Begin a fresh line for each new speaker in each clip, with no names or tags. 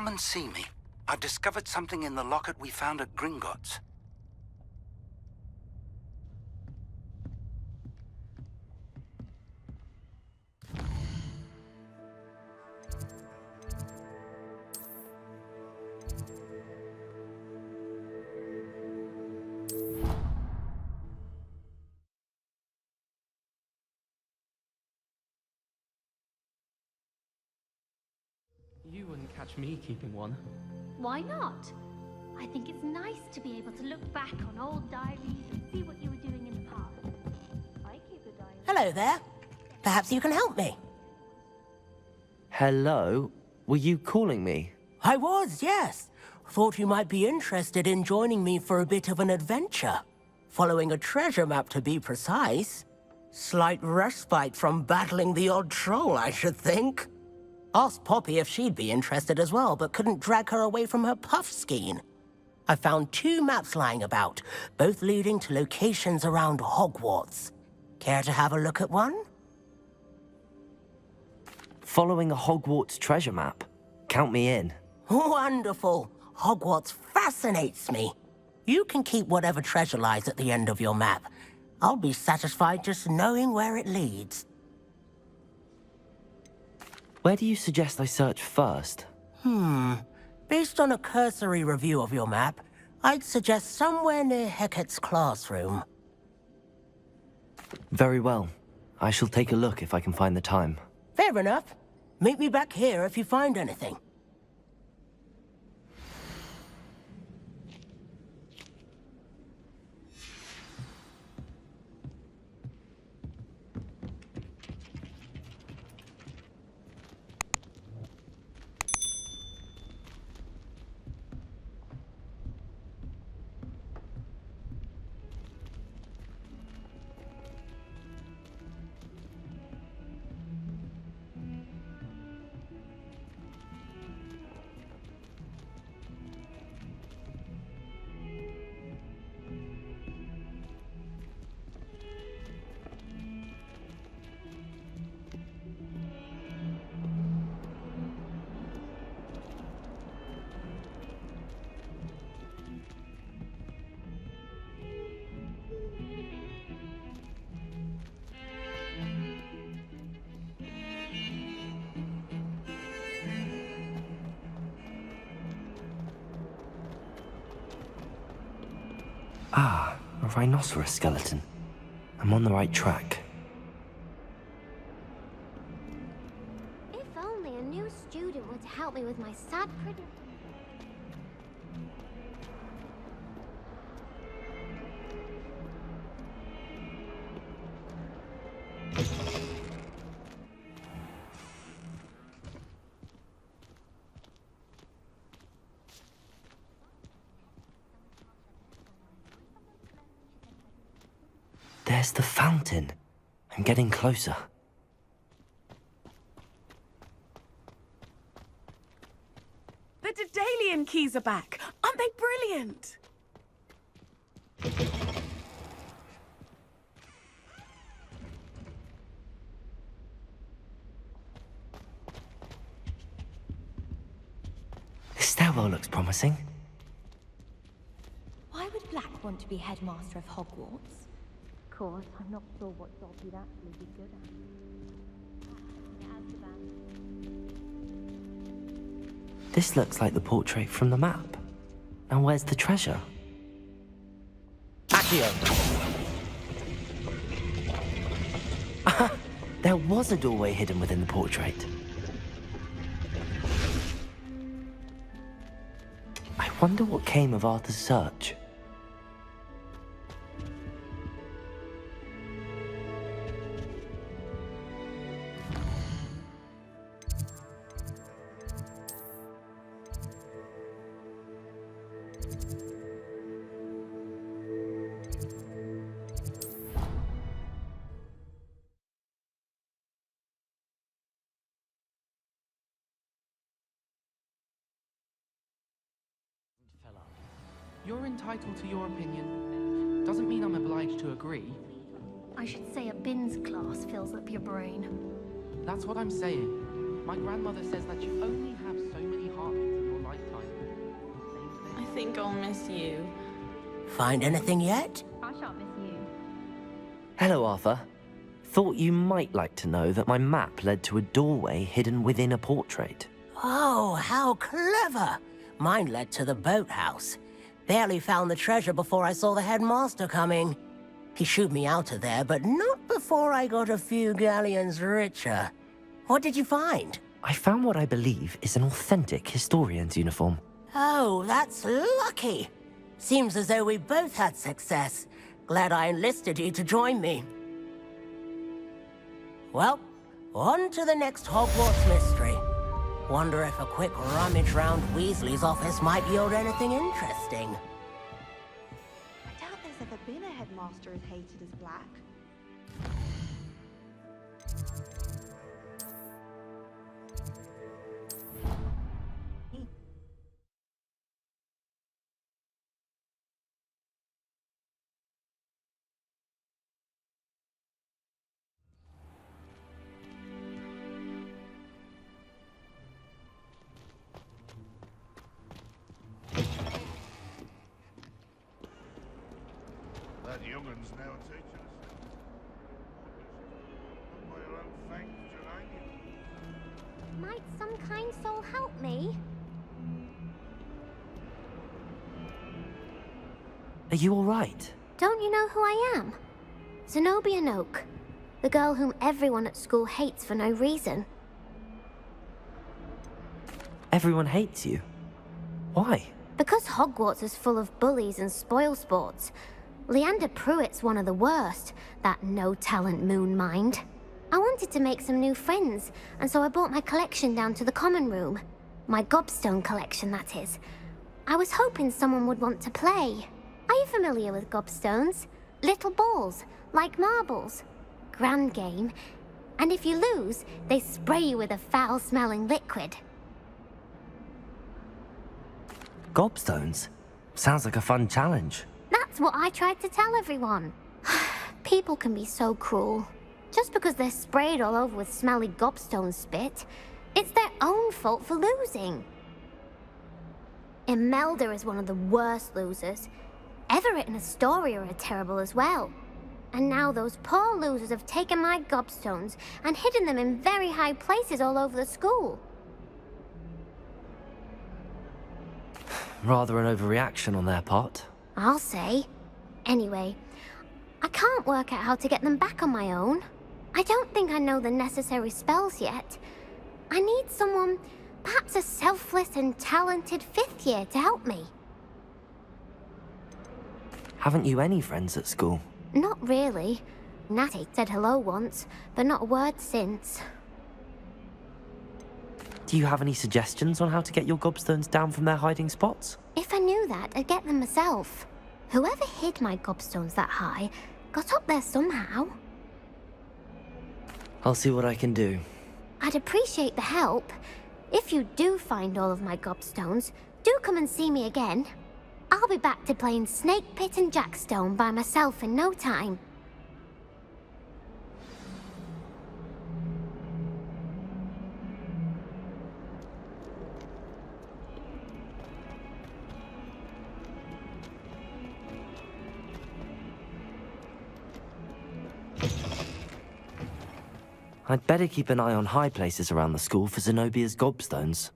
come and see me. I've discovered something in the locket we found at Gringotts.
You wouldn't catch me keeping one.
Why not? I think it's nice to be able to look back on old diaries and see what you were doing in the past. I keep a diary.
Hello there. Perhaps you can help me.
Hello? Were you calling me?
I was, yes. Thought you might be interested in joining me for a bit of an adventure. Following a treasure map, to be precise. Slight respite from battling the odd troll, I should think. Asked Poppy if she'd be interested as well, but couldn't drag her away from her puff skein. I found 2 maps lying about, both leading to locations around Hogwarts. Care to have a look at one?
Following a Hogwarts treasure map? Count me in.
Wonderful. Hogwarts fascinates me. You can keep whatever treasure lies at the end of your map. I'll be satisfied just knowing where it leads.
Where do you suggest I search first?
Based on a cursory review of your map, I'd suggest somewhere near Hecat's classroom.
Very well. I shall take a look if I can find the time.
Fair enough. Meet me back here if you find anything.
Ah, a rhinoceros skeleton. I'm on the right track.
If only a new student would help me with my sad predicament.
There's the fountain. I'm getting closer.
The Daedalian Keys are back. Aren't they brilliant?
This stairwell looks promising.
Why would Black want to be headmaster of Hogwarts?
Of course, I'm not sure what job he'd actually be good at.
This looks like the portrait from the map. Now where's the treasure?
Accio!
There was a doorway hidden within the portrait. I wonder what came of Arthur's search.
You're entitled to your opinion. Doesn't mean I'm obliged to agree.
I should say a bins class fills up your brain.
That's what I'm saying. My grandmother says that you only have so many heartbeats in your
think I'll miss you.
Find anything yet?
I shan't miss you.
Hello, Arthur. Thought you might like to know that my map led to a doorway hidden within a portrait.
Oh, how clever! Mine led to the boathouse. Barely found the treasure before I saw the headmaster coming. He shooed me out of there, but not before I got a few galleons richer. What did you find?
I found what I believe is an authentic historian's uniform.
Oh, that's lucky. Seems as though we both had success. Glad I enlisted you to join me. Well, on to the next Hogwarts mystery. Wonder if a quick rummage round Weasley's office might yield anything interesting.
I doubt there's ever been a headmaster as hated as Black.
That young'un's now teaching us. By your own fangs, Geranium.
Might some kind soul help me?
Are you all right?
Don't you know who I am? Zenobia Noak, the girl whom everyone at school hates for no reason.
Everyone hates you. Why?
Because Hogwarts is full of bullies and spoilsports. Leander Pruitt's one of the worst, that no-talent moon mind. I wanted to make some new friends, and so I brought my collection down to the common room. My Gobstone collection, that is. I was hoping someone would want to play. Are you familiar with Gobstones? Little balls, like marbles. Grand game. And if you lose, they spray you with a foul-smelling liquid.
Gobstones? Sounds like a fun challenge.
That's what I tried to tell everyone. People can be so cruel. Just because they're sprayed all over with smelly gobstone spit, it's their own fault for losing. Imelda is one of the worst losers. Everett and Astoria are terrible as well. And now those poor losers have taken my gobstones and hidden them in very high places all over the school.
Rather an overreaction on their part.
I'll say. Anyway, I can't work out how to get them back on my own. I don't think I know the necessary spells yet. I need someone, perhaps a selfless and talented fifth year to help me.
Haven't you any friends at school?
Not really. Natty said hello once, but not a word since.
Do you have any suggestions on how to get your gobstones down from their hiding spots?
If I knew that, I'd get them myself. Whoever hid my gobstones that high got up there somehow.
I'll see what I can do.
I'd appreciate the help. If you do find all of my gobstones, do come and see me again. I'll be back to playing Snake Pit and Jackstone by myself in no time.
I'd better keep an eye on high places around the school for Zenobia's gobstones.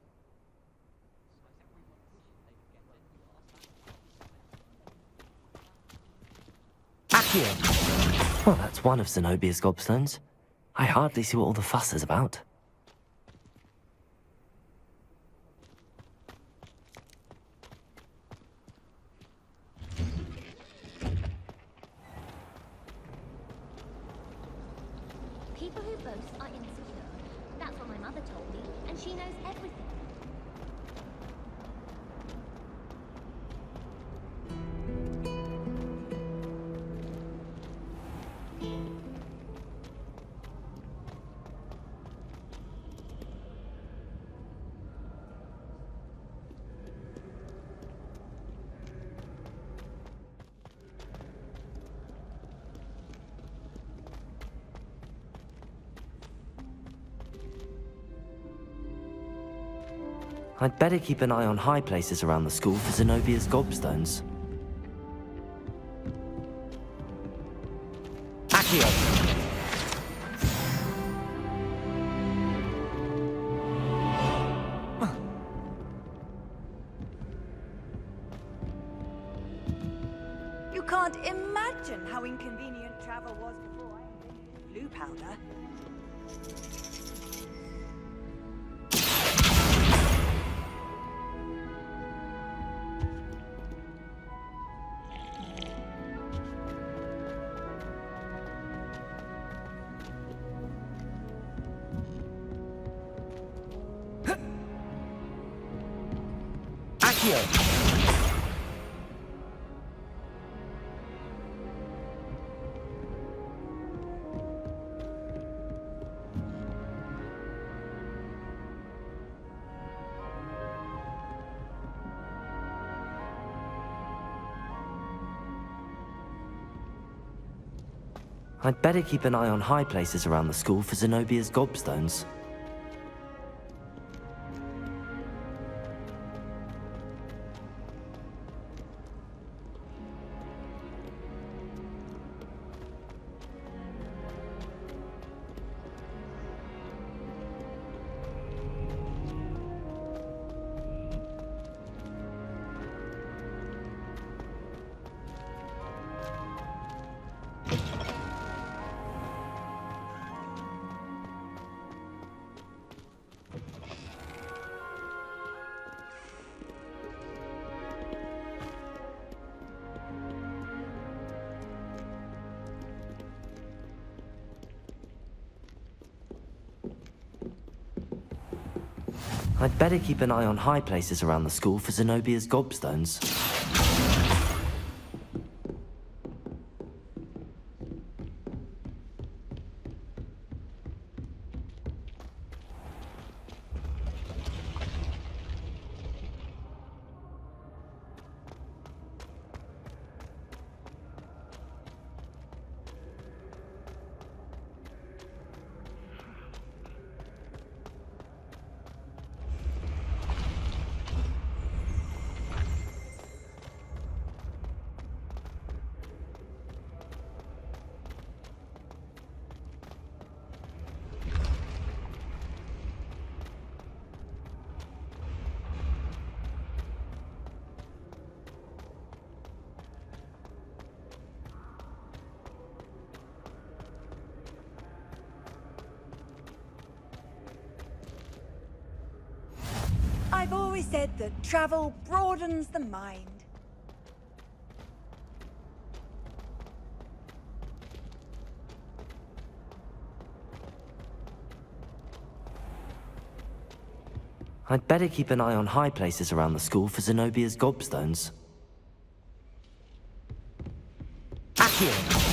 Accio! Well, that's one of Zenobia's gobstones. I hardly see what all the fuss is about.
People who boast are insecure. That's what my mother told me, and she knows everything.
I'd better keep an eye on high places around the school for Zenobia's gobstones. Accio!
You can't imagine how inconvenient travel was before I invented blue powder.
I'd better keep an eye on high places around the school for Zenobia's gobstones. I'd better keep an eye on high places around the school for Zenobia's gobstones.
I've always said that travel broadens the mind.
I'd better keep an eye on high places around the school for Zenobia's gobstones. Accio!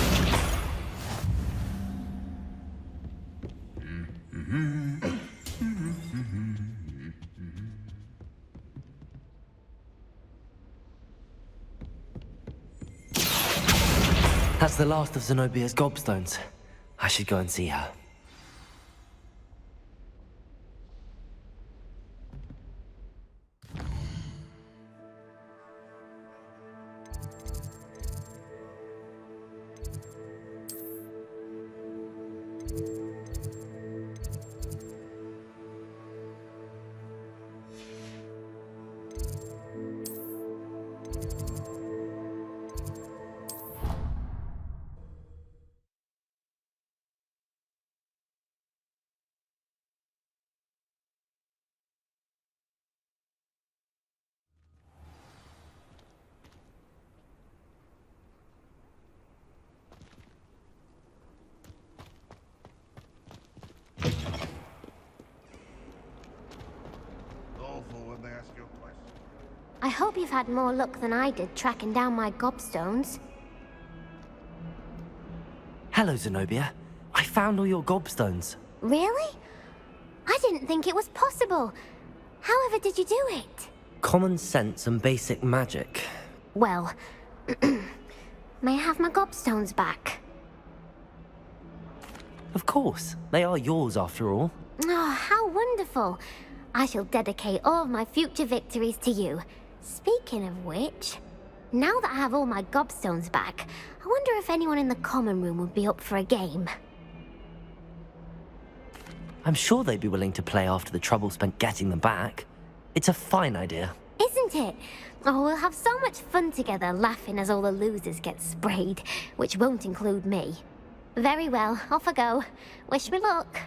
That's the last of Zenobia's gobstones. I should go and see her.
I hope you've had more luck than I did tracking down my gobstones.
Hello, Zenobia. I found all your gobstones.
Really? I didn't think it was possible. However did you do it?
Common sense and basic magic.
Well, may I have my gobstones back?
Of course. They are yours after all.
Oh, how wonderful. I shall dedicate all of my future victories to you. Speaking of which, now that I have all my gobstones back, I wonder if anyone in the common room would be up for a game.
I'm sure they'd be willing to play after the trouble spent getting them back. It's a fine idea.
Isn't it? Oh, we'll have so much fun together laughing as all the losers get sprayed, which won't include me. Very well, off I go. Wish me luck.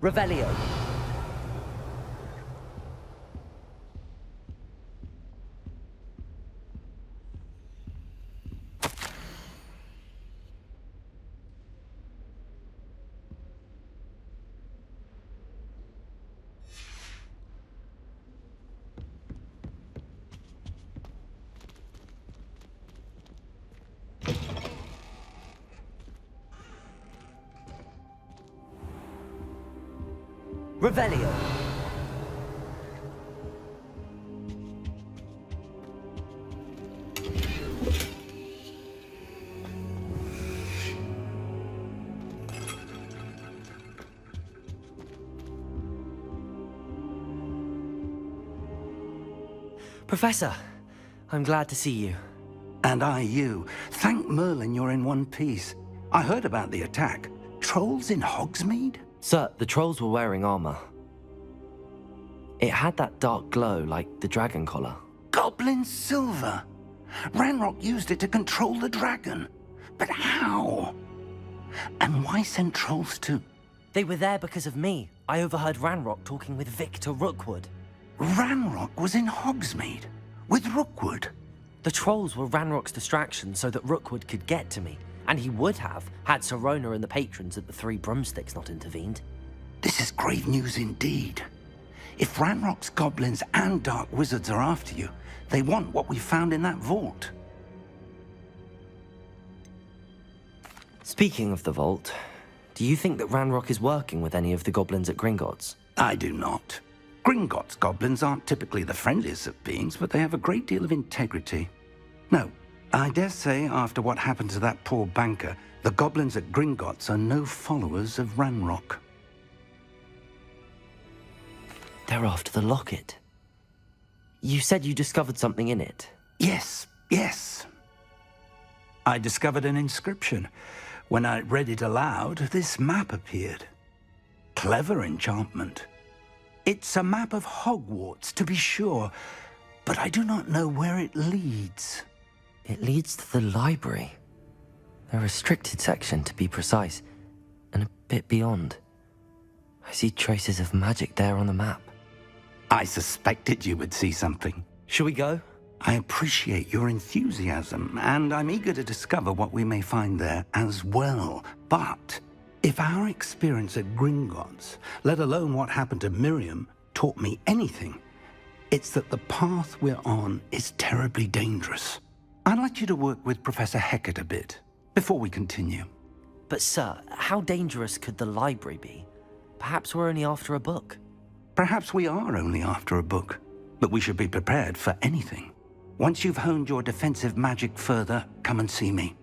Revelio. Revelio. Professor, I'm glad to see you.
And I you. Thank Merlin you're in one piece. I heard about the attack. Trolls in Hogsmeade?
Sir, the trolls were wearing armor. It had that dark glow like the dragon collar.
Goblin silver! Ranrock used it to control the dragon. But how? And why send trolls to...
They were there because of me. I overheard Ranrock talking with Victor Rookwood.
Ranrock was in Hogsmeade? With Rookwood?
The trolls were Ranrock's distraction so that Rookwood could get to me. And he would have, had Sirona and the patrons at the Three Broomsticks not intervened.
This is grave news indeed. If Ranrock's goblins and dark wizards are after you, they want what we found in that vault.
Speaking of the vault, do you think that Ranrock is working with any of the goblins at Gringotts?
I do not. Gringotts goblins aren't typically the friendliest of beings, but they have a great deal of integrity. No, I dare say after what happened to that poor banker, the goblins at Gringotts are no followers of Ranrock.
They're after the locket. You said you discovered something in it.
Yes. I discovered an inscription. When I read it aloud, this map appeared. Clever enchantment. It's a map of Hogwarts, to be sure, but I do not know where it leads.
It leads to the library. A restricted section, to be precise, and a bit beyond. I see traces of magic there on the map.
I suspected you would see something.
Shall we go?
I appreciate your enthusiasm, and I'm eager to discover what we may find there as well. But if our experience at Gringotts, let alone what happened to Miriam, taught me anything, it's that the path we're on is terribly dangerous. I'd like you to work with Professor Hecat a bit before we continue.
But sir, how dangerous could the library be? Perhaps we're only after a book.
Perhaps we are only after a book, but we should be prepared for anything. Once you've honed your defensive magic further, come and see me.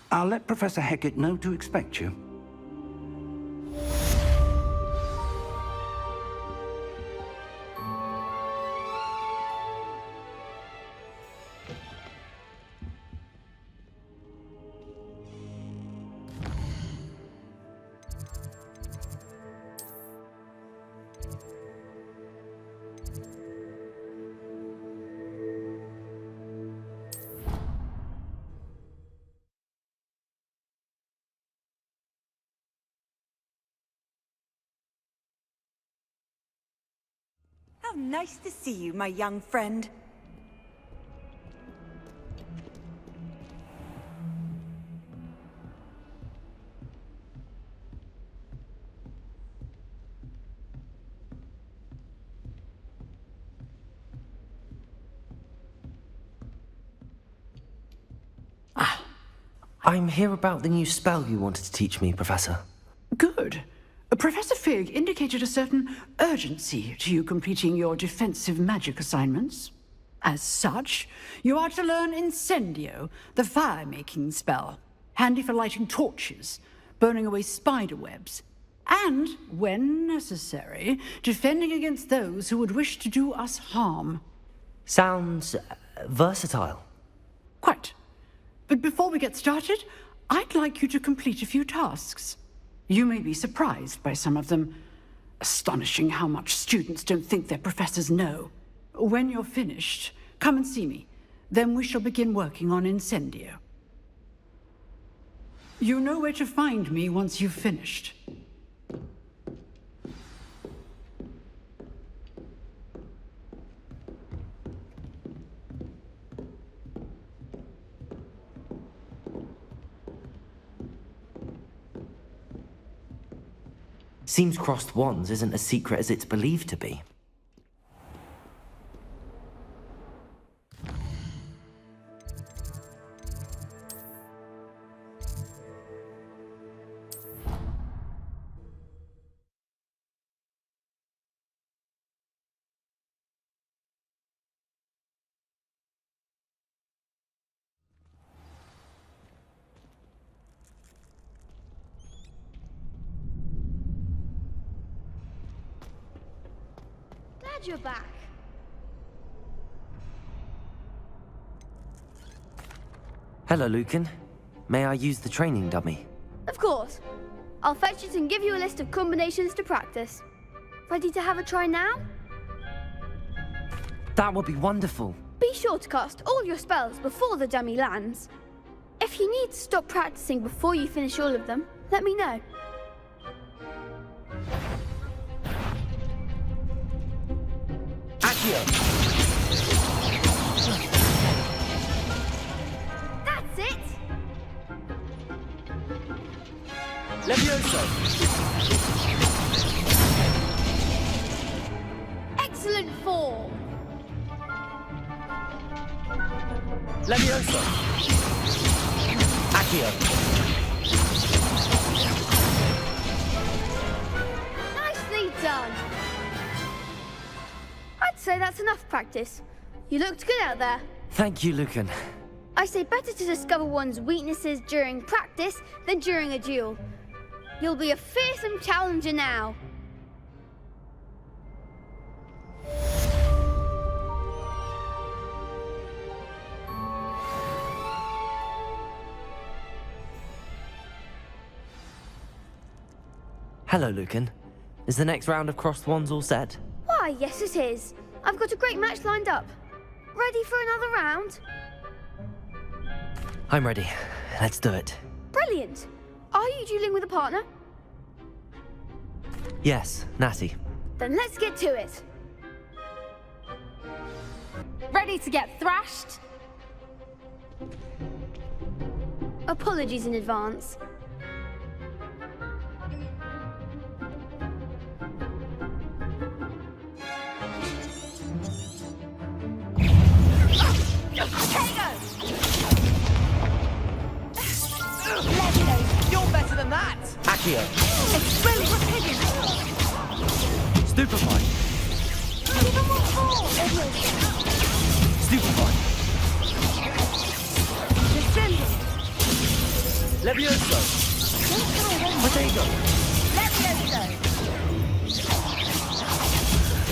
I'll let Professor Hecat know to expect you.
How nice to see you, my young friend.
I'm here about the new spell you wanted to teach me, Professor.
Good. Professor Fig indicated a certain urgency to you completing your defensive magic assignments. As such, you are to learn Incendio, the fire-making spell, handy for lighting torches, burning away spider webs, and, when necessary, defending against those who would wish to do us harm.
Sounds versatile.
Quite. But before we get started, I'd like you to complete a few tasks. You may be surprised by some of them. Astonishing how much students don't think their professors know. When you're finished, come and see me. Then we shall begin working on Incendio. You know where to find me once you've finished.
Seems crossed wands isn't as secret as it's believed to be.
Glad you're back.
Hello, Lucan. May I use the training dummy?
Of course. I'll fetch it and give you a list of combinations to practice. Ready to have a try now?
That would be wonderful.
Be sure to cast all your spells before the dummy lands. If you need to stop practicing before you finish all of them, let me know.
Accio!
That's it!
Levioso!
Excellent form!
Levioso! Accio!
Nicely done! I'd say that's enough practice. You looked good out there.
Thank you, Lucan.
I say better to discover one's weaknesses during practice than during a duel. You'll be a fearsome challenger now.
Hello, Lucan. Is the next round of crossed wands all set?
Why, yes it is. I've got a great match lined up. Ready for another round?
I'm ready. Let's do it.
Brilliant. Are you dueling with a partner?
Yes, Natty.
Then let's get to it.
Ready?
ready to get thrashed? Apologies in advance.
You're better than that!
Accio.
Expelliarmus!
Stupefy. Stupefy.
Incendio.
Levioso. Potato.
Levioso.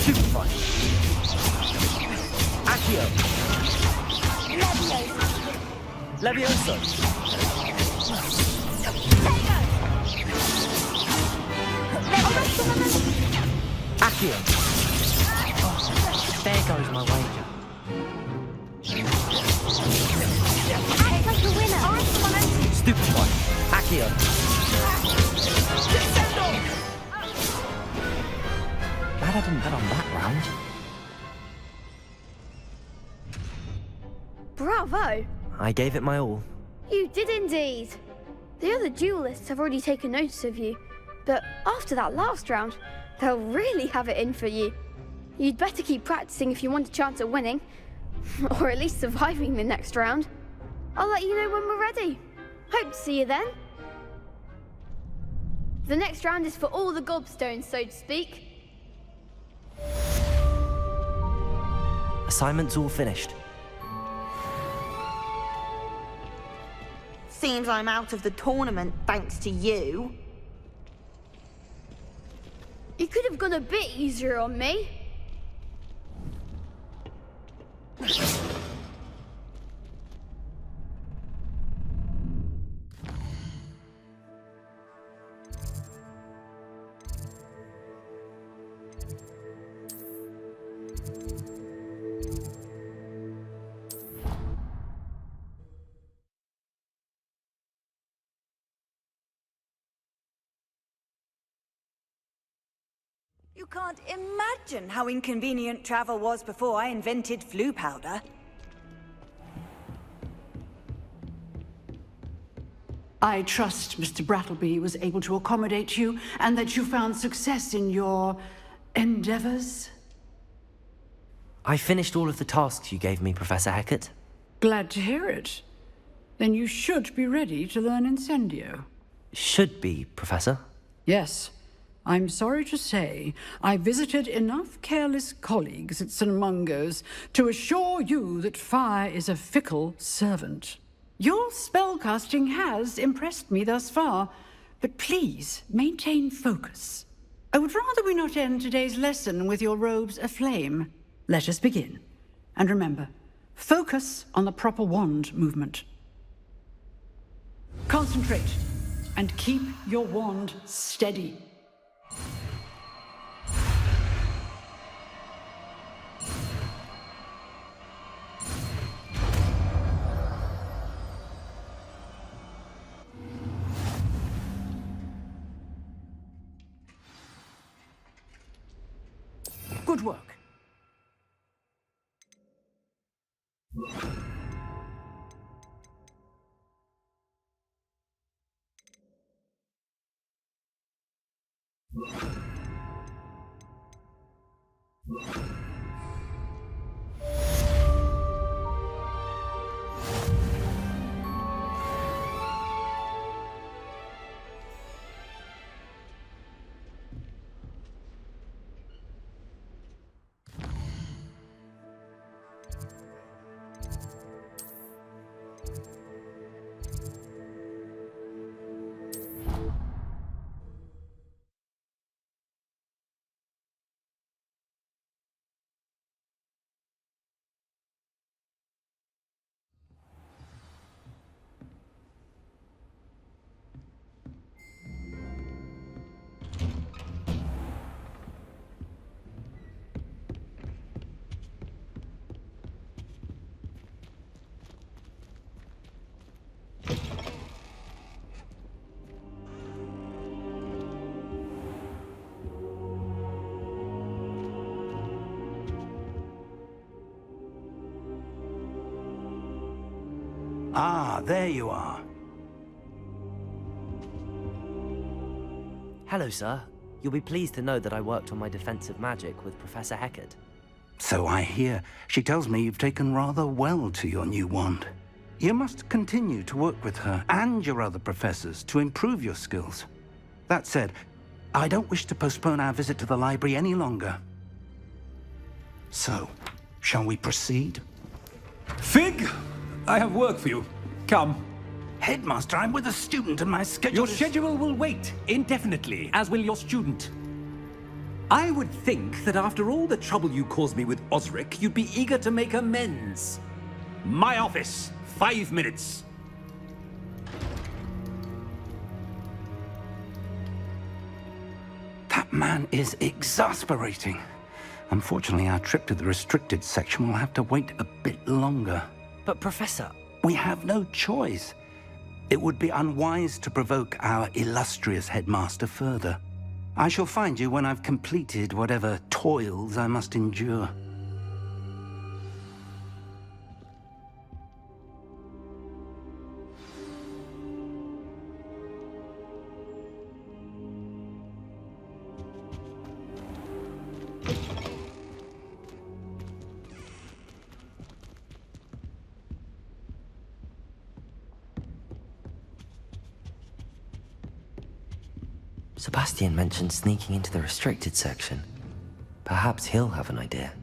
Stupefy. Accio.
Levioso.
Levioso. Accio. There goes my wager.
Act like the winner.
Stupefy. Accio. Glad I didn't bet on that round.
Bravo!
I gave it my all.
You did indeed. The other duelists have already taken notice of you, but after that last round, they'll really have it in for you. You'd better keep practicing if you want a chance at winning, or at least surviving the next round. I'll let you know when we're ready. Hope to see you then. The next round is for all the gobstones, so to speak.
Assignment's all finished.
Seems I'm out of the tournament thanks to you.
You could have gone a bit easier on me.
You can't imagine how inconvenient travel was before I invented flu powder.
I trust Mr. Brattleby was able to accommodate you and that you found success in your endeavors.
I finished all of the tasks you gave me, Professor Hecat.
Glad to hear it. Then you should be ready to learn Incendio.
Should be, Professor.
Yes. I'm sorry to say, I visited enough careless colleagues at St. Mungo's to assure you that fire is a fickle servant. Your spellcasting has impressed me thus far, but please maintain focus. I would rather we not end today's lesson with your robes aflame. Let us begin. And remember, focus on the proper wand movement. Concentrate, and keep your wand steady. Good work.
Ah, there you are.
Hello, sir. You'll be pleased to know that I worked on my defensive magic with Professor Heckard.
So I hear. She tells me you've taken rather well to your new wand. You must continue to work with her and your other professors to improve your skills. That said, I don't wish to postpone our visit to the library any longer. So, shall we proceed?
Fig! I have work for you. Come.
Headmaster, I'm with a student and my schedule
Your schedule will wait indefinitely, as will your student. I would think that after all the trouble you caused me with Osric, you'd be eager to make amends. My office, 5 minutes.
That man is exasperating. Unfortunately, our trip to the restricted section will have to wait a bit longer.
But Professor...
We have no choice. It would be unwise to provoke our illustrious headmaster further. I shall find you when I've completed whatever toils I must endure.
Sebastian mentioned sneaking into the restricted section. Perhaps he'll have an idea.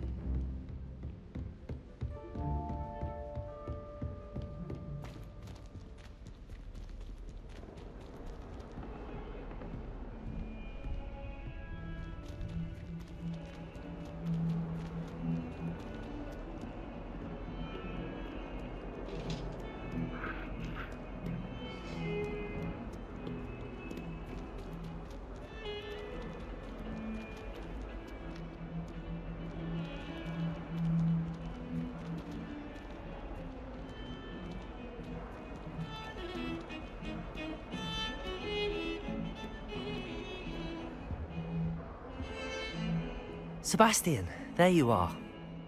Sebastian, there you are.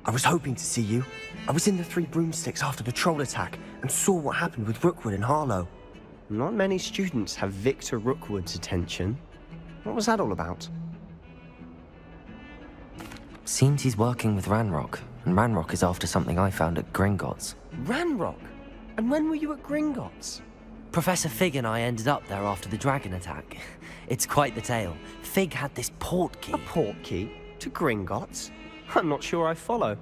I was hoping to see you. I was in the Three Broomsticks after the troll attack and saw what happened with Rookwood and Harlow.
Not many students have Victor Rookwood's attention. What was that all about?
Seems he's working with Ranrock, and Ranrock is after something I found at Gringotts.
Ranrock? And when were you at Gringotts?
Professor Fig and I ended up there after the dragon attack. It's quite the tale. Fig had this port key.
A port key? To Gringotts? I'm not sure I follow.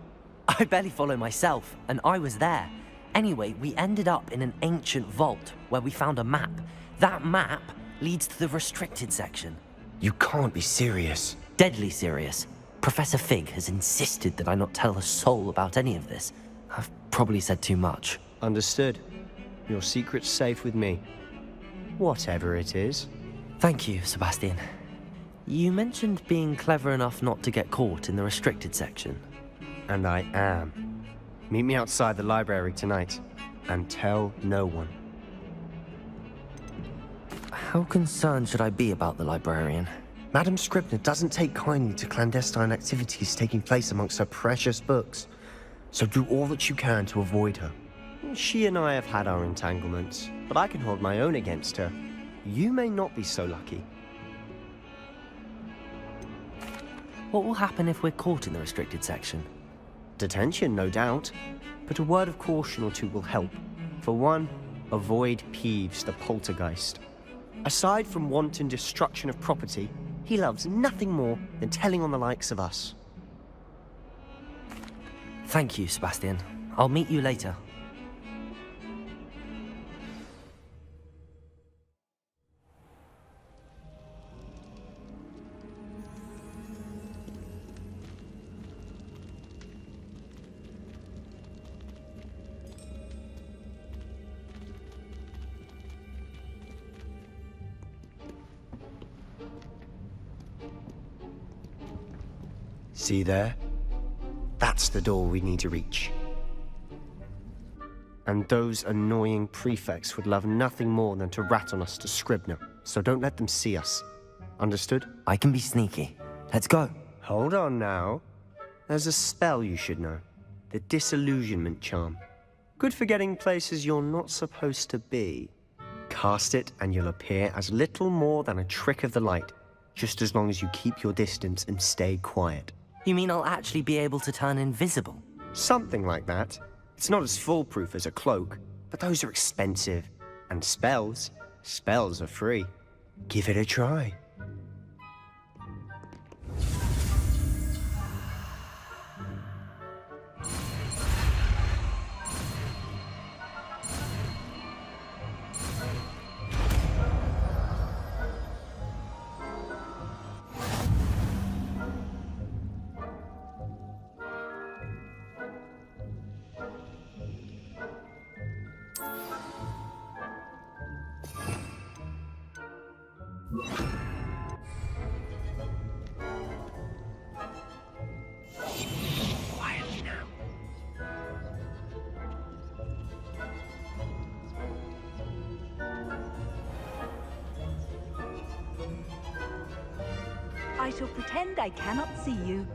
I barely follow myself, and I was there. Anyway, we ended up in an ancient vault where we found a map. That map leads to the restricted section.
You can't be serious.
Deadly serious. Professor Fig has insisted that I not tell a soul about any of this. I've probably said too much.
Understood. Your secret's safe with me. Whatever it is.
Thank you, Sebastian. You mentioned being clever enough not to get caught in the restricted section.
And I am. Meet me outside the library tonight, and tell no one.
How concerned should I be about the librarian?
Madame Scribner doesn't take kindly to clandestine activities taking place amongst her precious books, so do all that you can to avoid her.
She and I have had our entanglements, but I can hold my own against her. You may not be so lucky.
What will happen if we're caught in the restricted section?
Detention, no doubt. But a word of caution or two will help. For one, avoid Peeves, the poltergeist. Aside from wanton destruction of property, he loves nothing more than telling on the likes of us.
Thank you, Sebastian. I'll meet you later.
See there? That's the door we need to reach. And those annoying prefects would love nothing more than to rat on us to Scribner, so don't let them see us. Understood?
I can be sneaky. Let's go.
Hold on now. There's a spell you should know. The Disillusionment Charm. Good for getting places you're not supposed to be. Cast it and you'll appear as little more than a trick of the light, just as long as you keep your distance and stay quiet.
You mean I'll actually be able to turn invisible?
Something like that. It's not as foolproof as a cloak, but those are expensive. And spells are free. Give it a try.
Quietly now.
I shall pretend I cannot see you.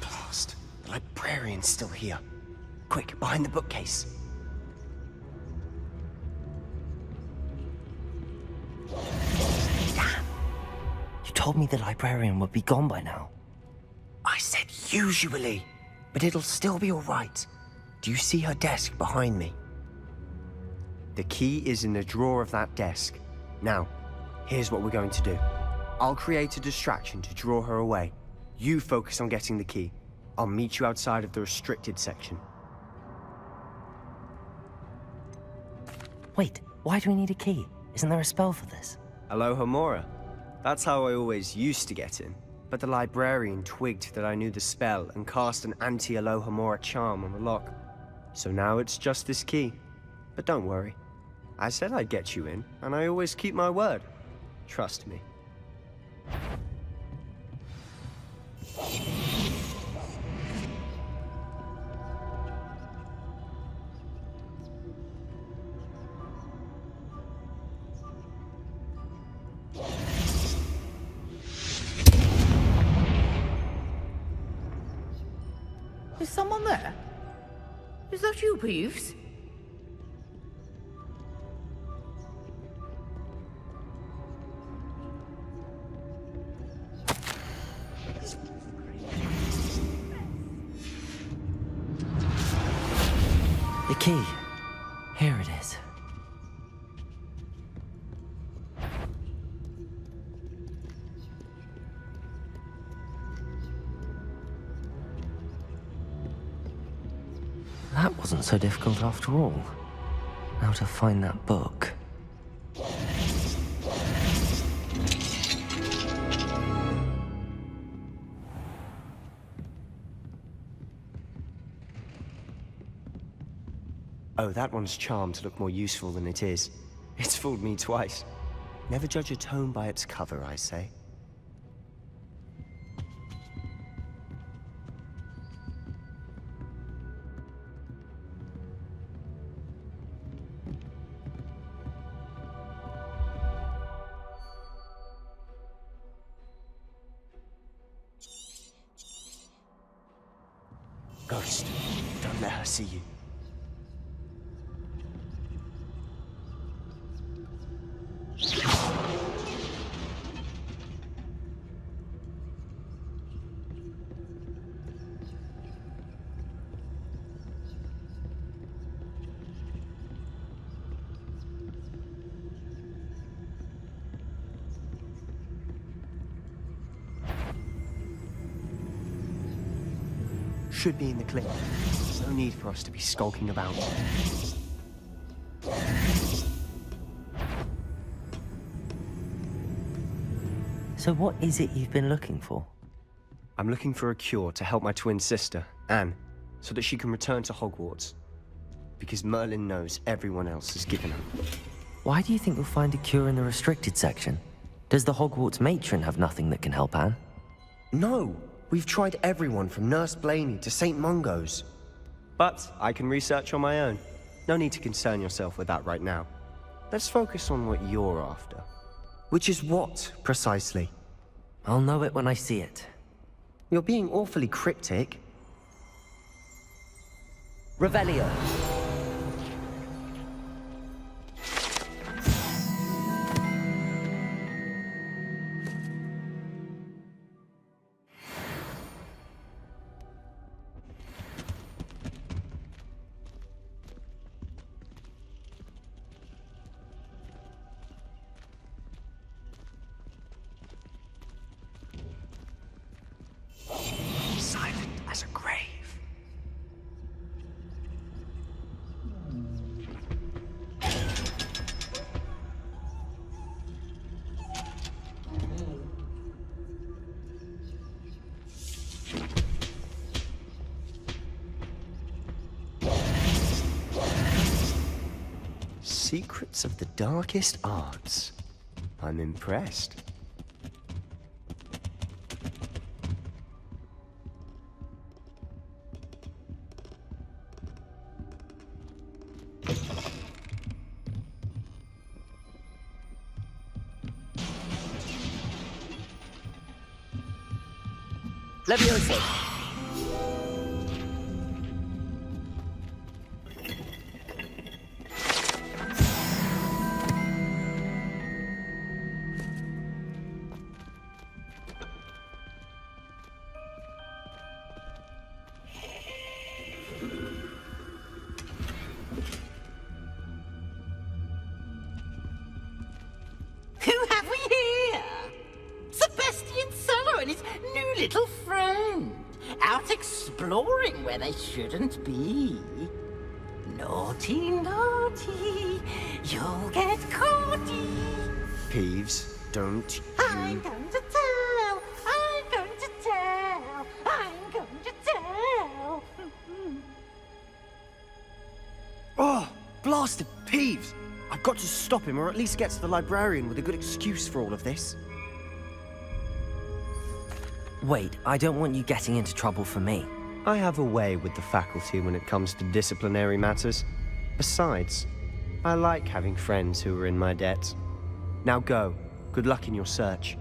Blast. The librarian's still here. Quick, behind the bookcase.
You told me the librarian would be gone by now.
I said usually, but it'll still be all right. Do you see her desk behind me?
The key is in the drawer of that desk. Now, here's what we're going to do. I'll create a distraction to draw her away. You focus on getting the key. I'll meet you outside of the restricted section.
Wait, why do we need a key? Isn't there a spell for this?
Alohomora. That's how I always used to get in. But the librarian twigged that I knew the spell and cast an anti-Alohomora charm on the lock. So now it's just this key. But don't worry. I said I'd get you in, and I always keep my word. Trust me.
Is someone there? Is that you, Peeves?
The key. Here it is. That wasn't so difficult after all. Now to find that book.
Oh, that one's charmed to look more useful than it is. It's fooled me twice. Never judge a tome by its cover, I say. Ghost, don't let her see you. Should be in the clip. No need for us to be skulking about.
So what is it you've been looking for?
I'm looking for a cure to help my twin sister, Anne, so that she can return to Hogwarts. Because Merlin knows everyone else has given up.
Why do you think you'll find a cure in the restricted section? Does the Hogwarts matron have nothing that can help Anne?
No, We've tried everyone from Nurse Blaney to St. Mungo's.
But I can research on my own. No need to concern yourself with that right now. Let's focus on what you're after.
Which is what, precisely?
I'll know it when I see it.
You're being awfully cryptic.
Revelio.
Silent as a grave.
Secrets of the darkest arts. I'm impressed.
Levioso.
Who have we here? Sebastian Solo and his new little friend, out exploring where they shouldn't be. Naughty, naughty, you'll get caughty.
Peeves, don't
I'm going to tell, I'm going to tell, I'm going to tell.
Oh, blasted Peeves! I've got to stop him, or at least get to the librarian with a good excuse for all of this.
Wait, I don't want you getting into trouble for me.
I have a way with the faculty when it comes to disciplinary matters. Besides, I like having friends who are in my debt. Now go. Good luck in your search.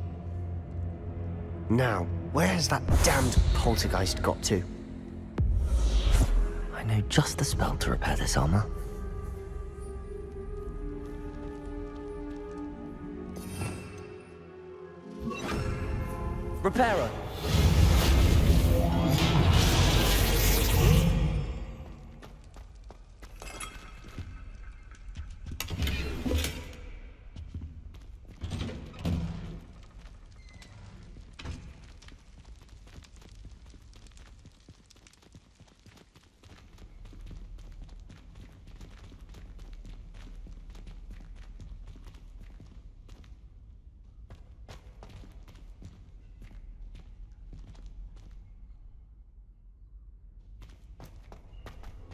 Now, where's that damned poltergeist got to?
I know just the spell to repair this armor. Reparo.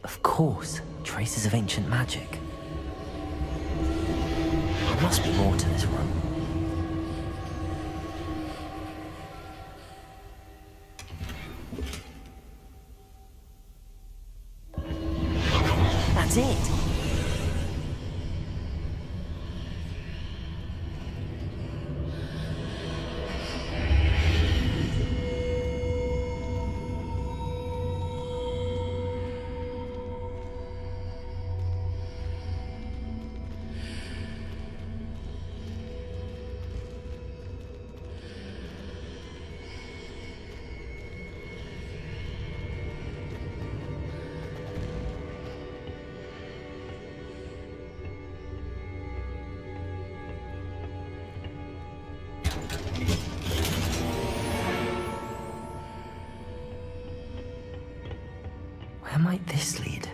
Of course, traces of ancient magic. There must be more to this room. That's it! Where might this lead?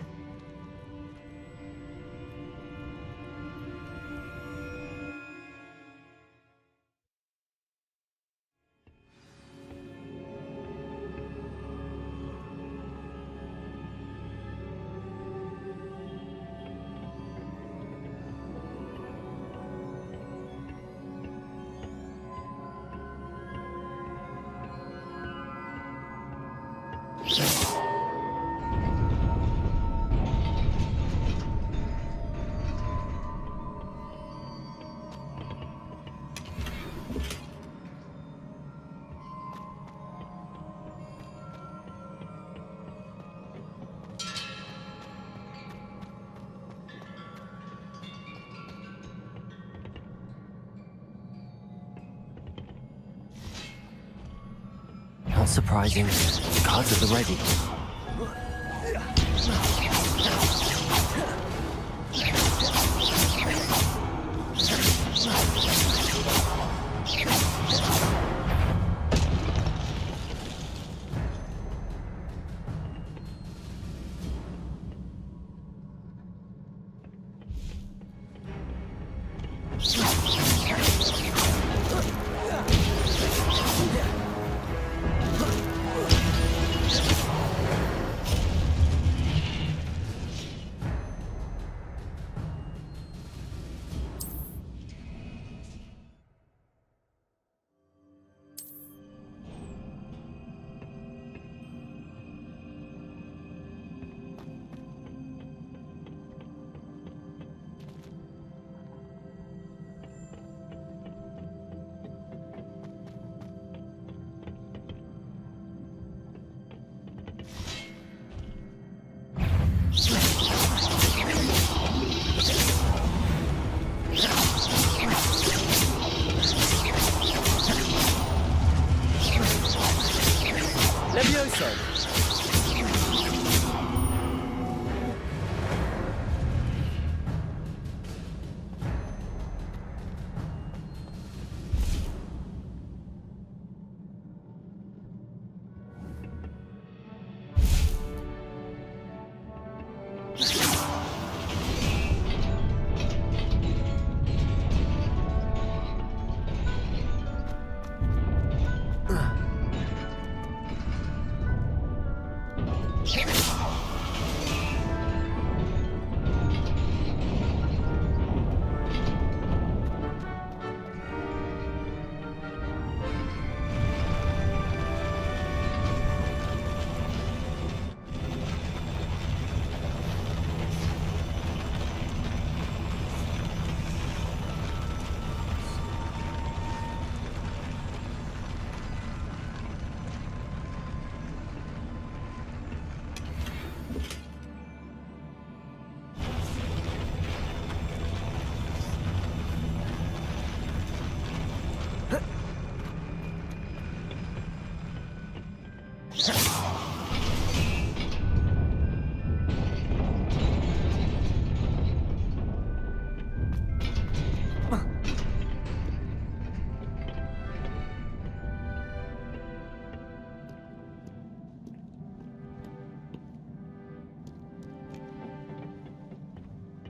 That's surprising. The cards at the ready.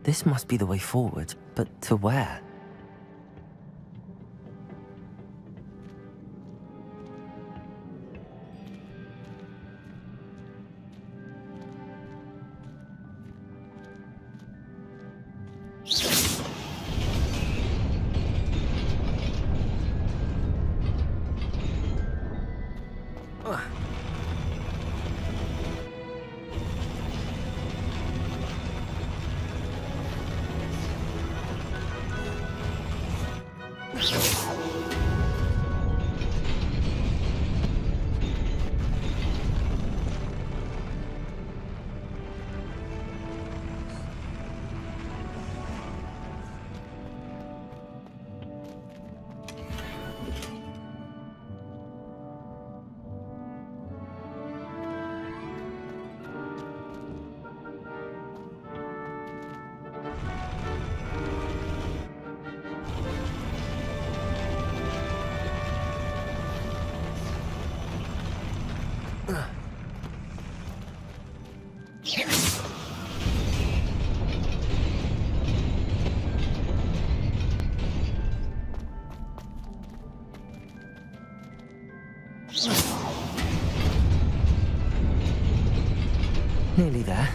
This must be the way forward, but to where? Nearly there.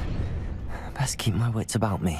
Best keep my wits about me.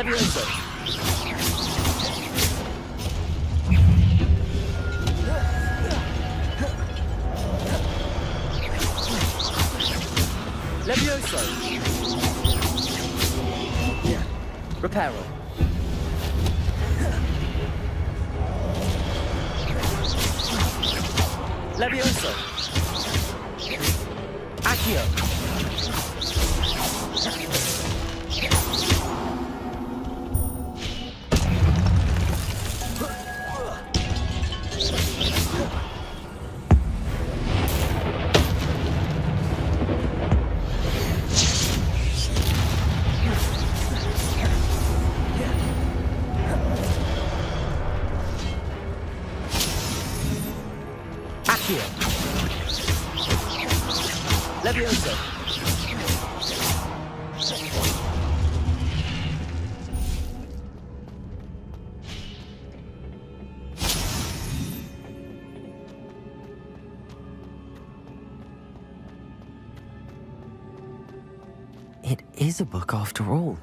Levioso! Levioso! Reparo. Levioso! Accio! Levioso! It is a book after all.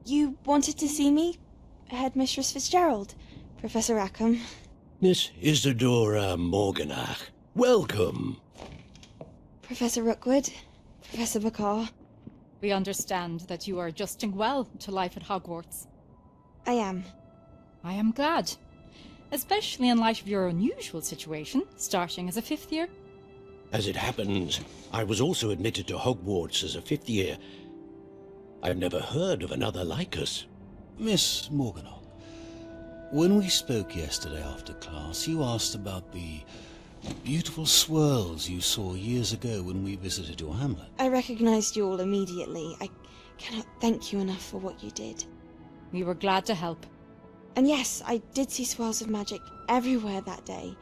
You wanted to see me? Headmistress Fitzgerald? Professor Rackham?
Miss Isadora Morganach, welcome.
Professor Rookwood? Professor Bakar?
We understand that you are adjusting well to life at Hogwarts.
I am.
I am glad. Especially in light of your unusual situation, starting as a 5th year.
As it happens, I was also admitted to Hogwarts as a 5th year. I've never heard of another like us.
Miss Morganach, when we spoke yesterday after class, you asked about the beautiful swirls you saw years ago when we visited your hamlet.
I recognized you all immediately. I cannot thank you enough for what you did.
We were glad to help.
And yes, I did see swirls of magic everywhere that day.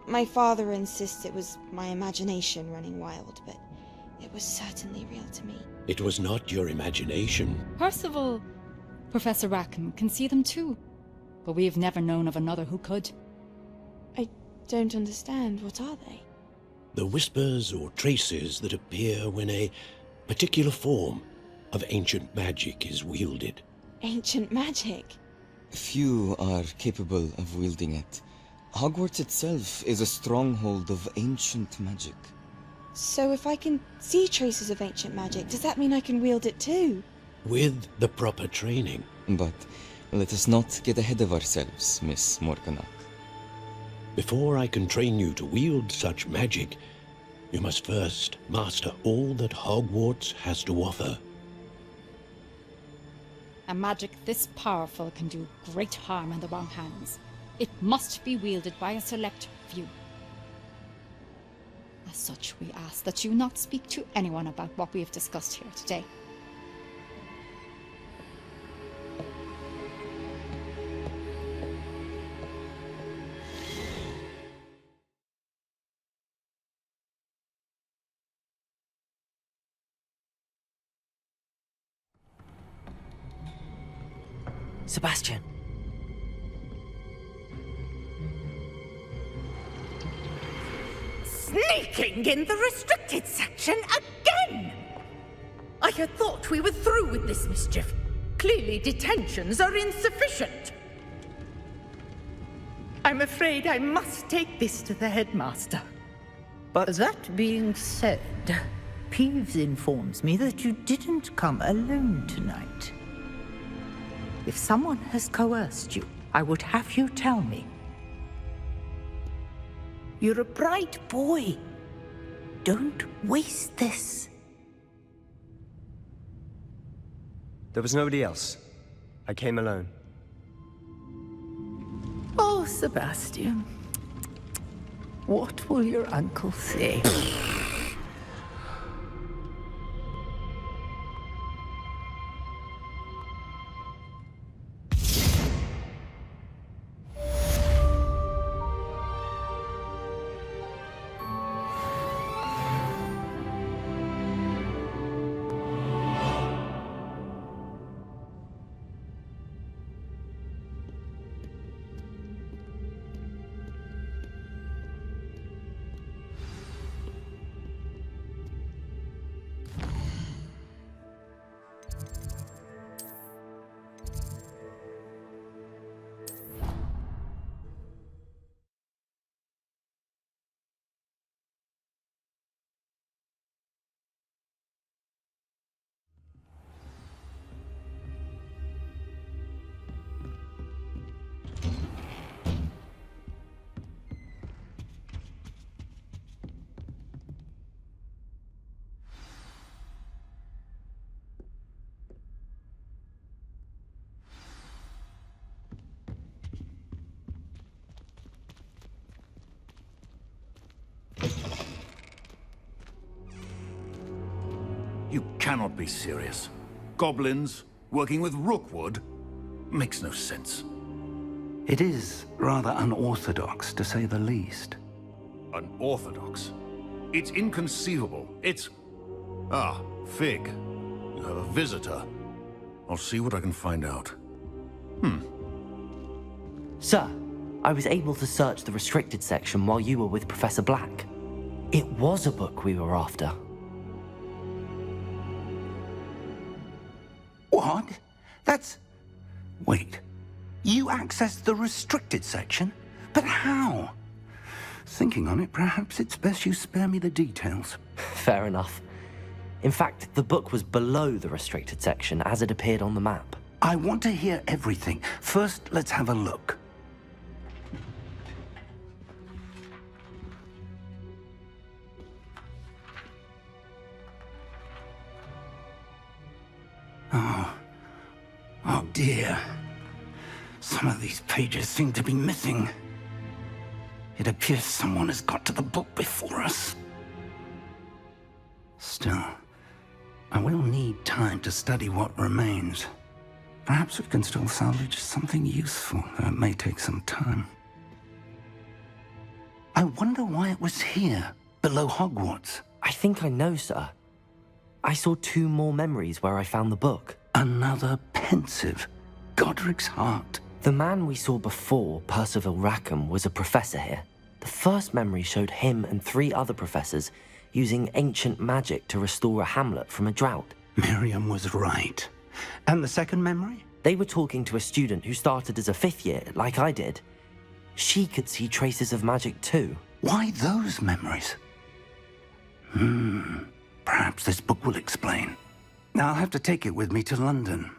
My father insists it was my imagination running wild, but it was certainly real to me.
It was not your imagination.
Percival, Professor Rackham can see them too, but we have never known of another who could.
I don't understand. What are they?
The whispers or traces that appear when a particular form of ancient magic is wielded.
Ancient magic?
Few are capable of wielding it. Hogwarts itself is a stronghold of ancient magic.
So if I can see traces of ancient magic, does that mean I can wield it too?
With the proper training.
But let us not get ahead of ourselves, Miss Morganach.
Before I can train you to wield such magic, you must first master all that Hogwarts has to offer.
A magic this powerful can do great harm in the wrong hands. It must be wielded by a select few. As such, we ask that you not speak to anyone about what we have discussed here today.
Sebastian.
Sneaking in the restricted section again! I had thought we were through with this mischief. Clearly detentions are insufficient. I'm afraid I must take this to the headmaster.
But that being said, Peeves informs me that you didn't come alone tonight. If someone has coerced you, I would have you tell me. You're a bright boy. Don't waste this.
There was nobody else. I came alone.
Oh, Sebastian. What will your uncle say?
You cannot be serious. Goblins working with Rookwood? Makes no sense.
It is rather unorthodox, to say the least.
Unorthodox? It's inconceivable. It's... Ah, Fig. You have a visitor. I'll see what I can find out.
Sir, I was able to search the restricted section while you were with Professor Black. It was a book we were after.
What? That's... Wait. You accessed the restricted section? But how? Thinking on it, perhaps it's best you spare me the details.
Fair enough. In fact, the book was below the restricted section as it appeared on the map.
I want to hear everything. First, let's have a look. Oh dear. Some of these pages seem to be missing. It appears someone has got to the book before us. Still, I will need time to study what remains. Perhaps we can still salvage something useful, though it may take some time. I wonder why it was here, below Hogwarts.
I think I know, sir. I saw 2 more memories where I found the book.
Another pensive. Godric's heart.
The man we saw before, Percival Rackham, was a professor here. The first memory showed him and 3 other professors using ancient magic to restore a hamlet from a drought.
Miriam was right. And the second memory?
They were talking to a student who started as a 5th year, like I did. She could see traces of magic too.
Why those memories? Perhaps this book will explain. I'll have to take it with me to London.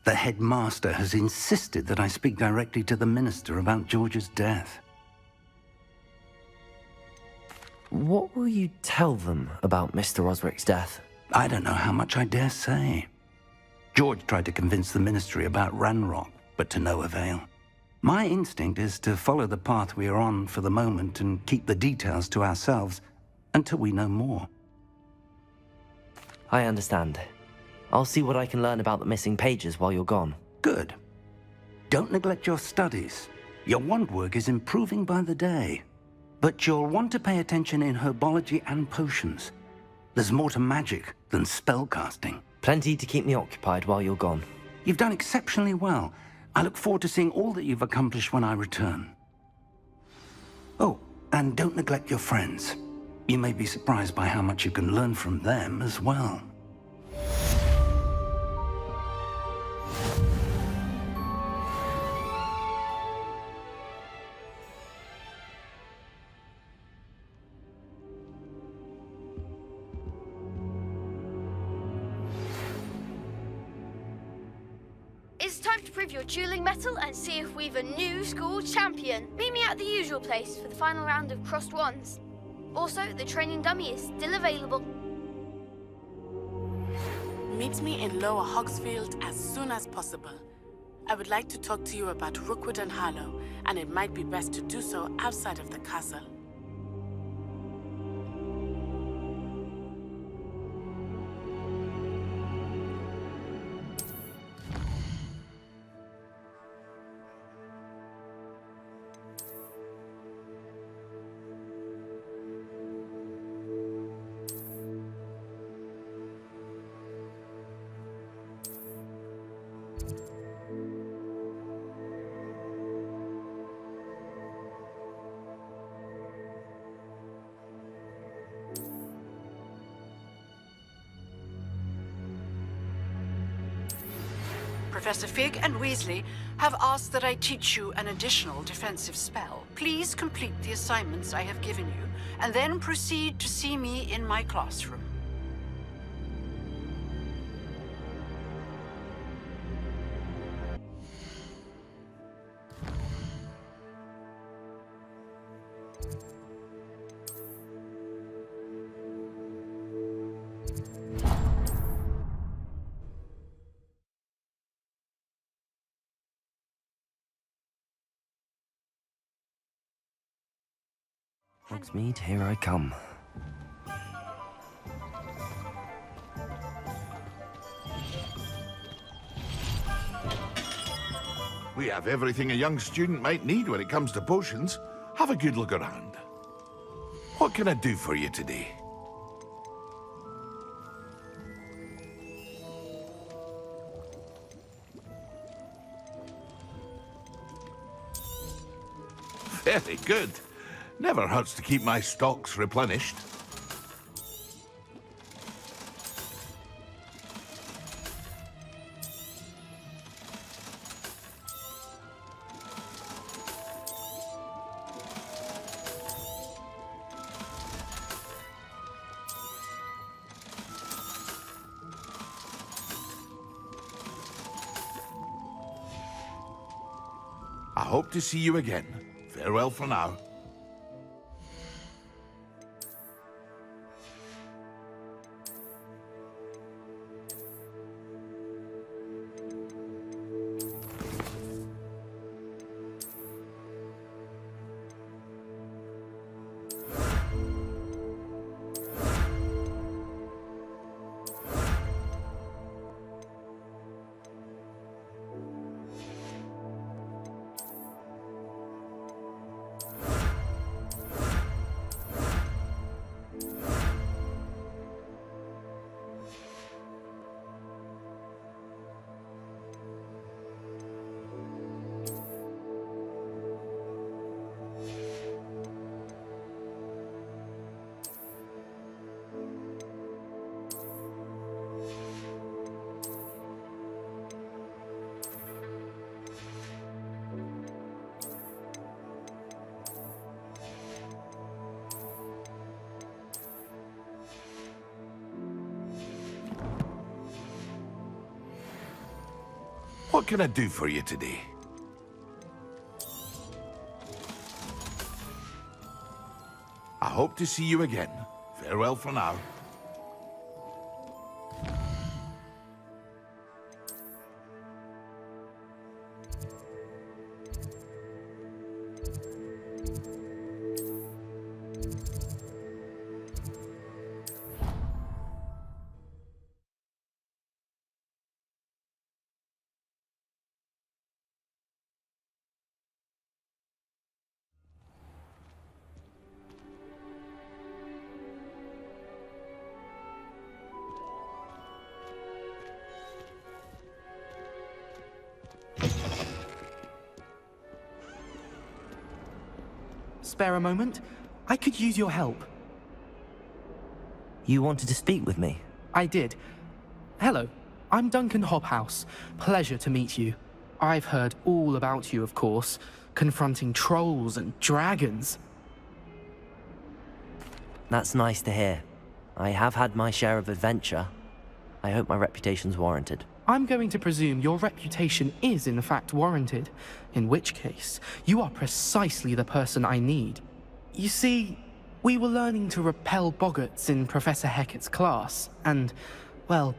The headmaster has insisted that I speak directly to the minister about George's death.
What will you tell them about Mr. Osric's death?
I don't know how much I dare say. George tried to convince the ministry about Ranrock, but to no avail. My instinct is to follow the path we are on for the moment and keep the details to ourselves until we know more.
I understand. I'll see what I can learn about the missing pages while you're gone.
Good. Don't neglect your studies. Your wand work is improving by the day. But you'll want to pay attention in herbology and potions. There's more to magic than spellcasting.
Plenty to keep me occupied while you're gone.
You've done exceptionally well. I look forward to seeing all that you've accomplished when I return. Oh, and don't neglect your friends. You may be surprised by how much you can learn from them as well.
It's time to prove your dueling mettle and see if we've a new school champion. Meet me at the usual place for the final round of crossed wands. Also, the training dummy is still available.
Meet me in Lower Hogsfield as soon as possible. I would like to talk to you about Rookwood and Harlow, and it might be best to do so outside of the castle.
Professor Fig and Weasley have asked that I teach you an additional defensive spell. Please complete the assignments I have given you, and then proceed to see me in my classroom.
Hogsmeade, here I come.
We have everything a young student might need when it comes to potions. Have a good look around. What can I do for you today? Very good. Never hurts to keep my stocks replenished. I hope to see you again. Farewell for now.
What can I do for you today? I hope to see you again. Farewell for now.
Spare a moment? I could use your help.
You wanted to speak with me?
I did. Hello, I'm Duncan Hobhouse. Pleasure to meet you. I've heard all about you, of course, confronting trolls and dragons.
That's nice to hear. I have had my share of adventure. I hope my reputation's warranted.
I'm going to presume your reputation is in fact warranted, in which case, you are precisely the person I need. You see, we were learning to repel boggarts in Professor Hecat's class, and, well,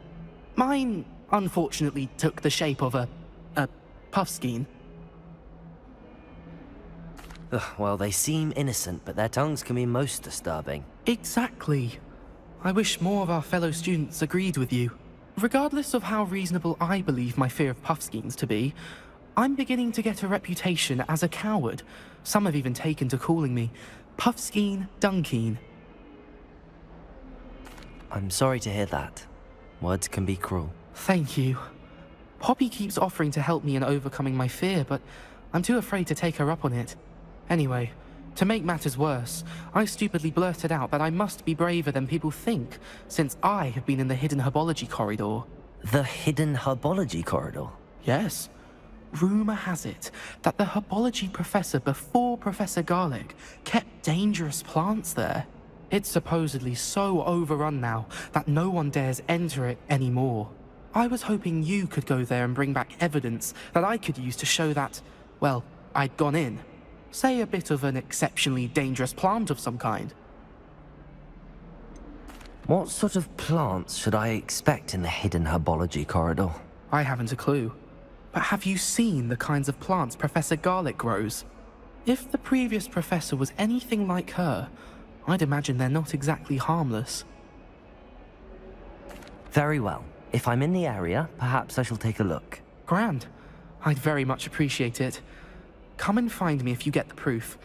mine unfortunately took the shape of a puffskein.
Ugh, well, they seem innocent, but their tongues can be most disturbing.
Exactly. I wish more of our fellow students agreed with you. Regardless of how reasonable I believe my fear of puffskeins to be, I'm beginning to get a reputation as a coward. Some have even taken to calling me Puffskeen Dunkeen.
I'm sorry to hear that. Words can be cruel.
Thank you. Poppy keeps offering to help me in overcoming my fear, but I'm too afraid to take her up on it. Anyway, to make matters worse, I stupidly blurted out that I must be braver than people think, since I have been in the hidden herbology corridor.
The hidden herbology corridor?
Yes. Rumour has it that the herbology professor before Professor Garlic kept dangerous plants there. It's supposedly so overrun now that no one dares enter it anymore. I was hoping you could go there and bring back evidence that I could use to show that, well, I'd gone in. Say a bit of an exceptionally dangerous plant of some kind.
What sort of plants should I expect in the hidden herbology corridor?
I haven't a clue. But have you seen the kinds of plants Professor Garlic grows? If the previous professor was anything like her, I'd imagine they're not exactly harmless.
Very well. If I'm in the area, perhaps I shall take a look.
Grand. I'd very much appreciate it. Come and find me if you get the proof.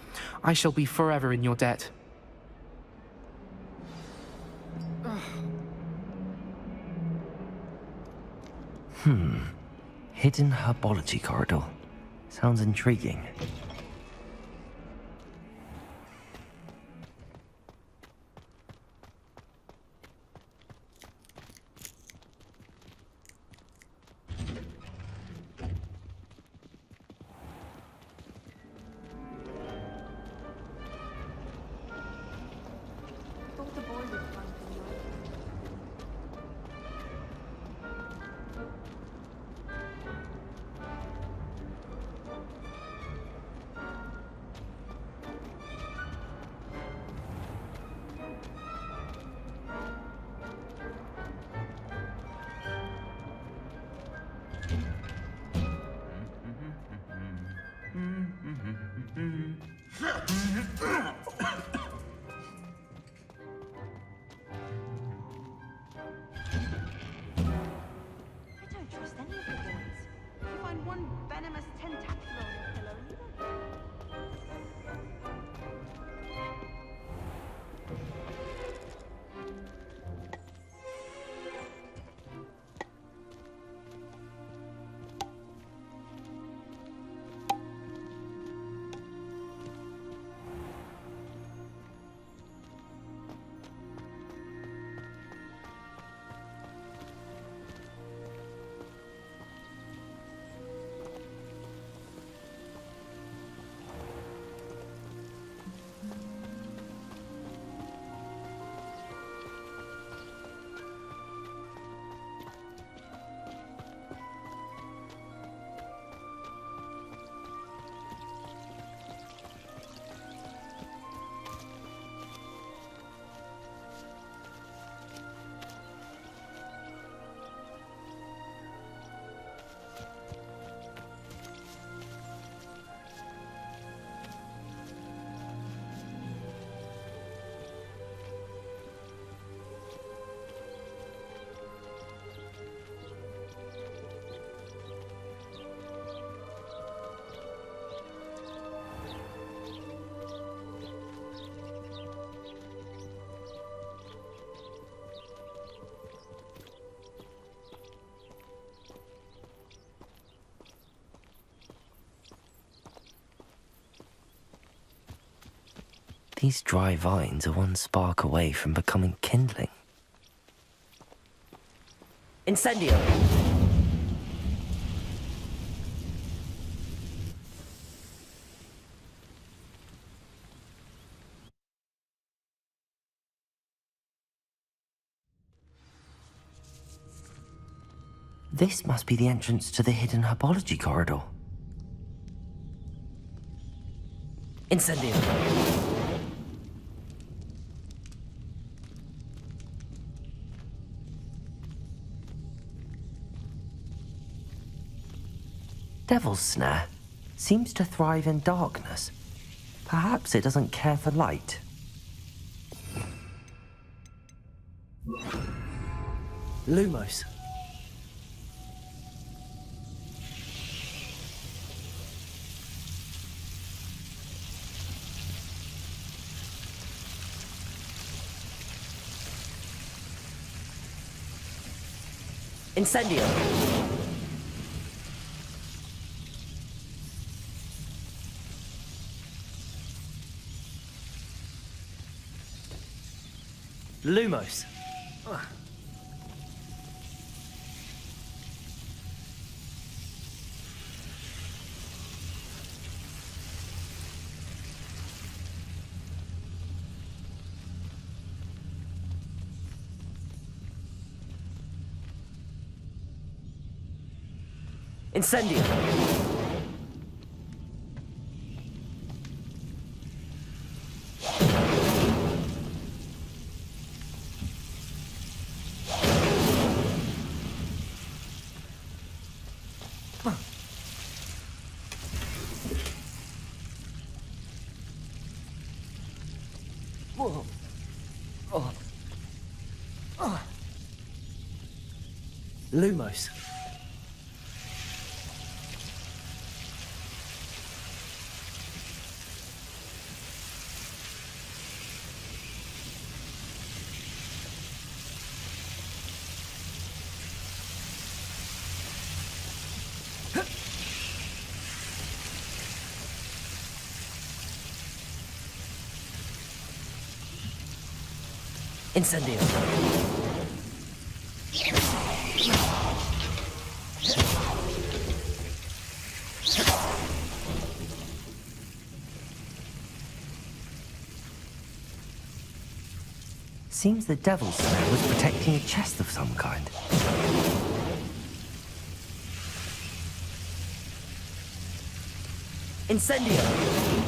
I shall be forever in your debt.
Hidden herbology corridor. Sounds intriguing.
I don't trust any of the boys. You find one venomous tentacular on your pillow and you don't...
These dry vines are one spark away from becoming kindling. Incendio! This must be the entrance to the hidden herbology corridor. Incendio! Devil's Snare seems to thrive in darkness. Perhaps it doesn't care for light. Lumos. Incendio! Lumos. Incendio! Whoa. Lumos. Incendio. Seems the Devil's Snare was protecting a chest of some kind. Incendio!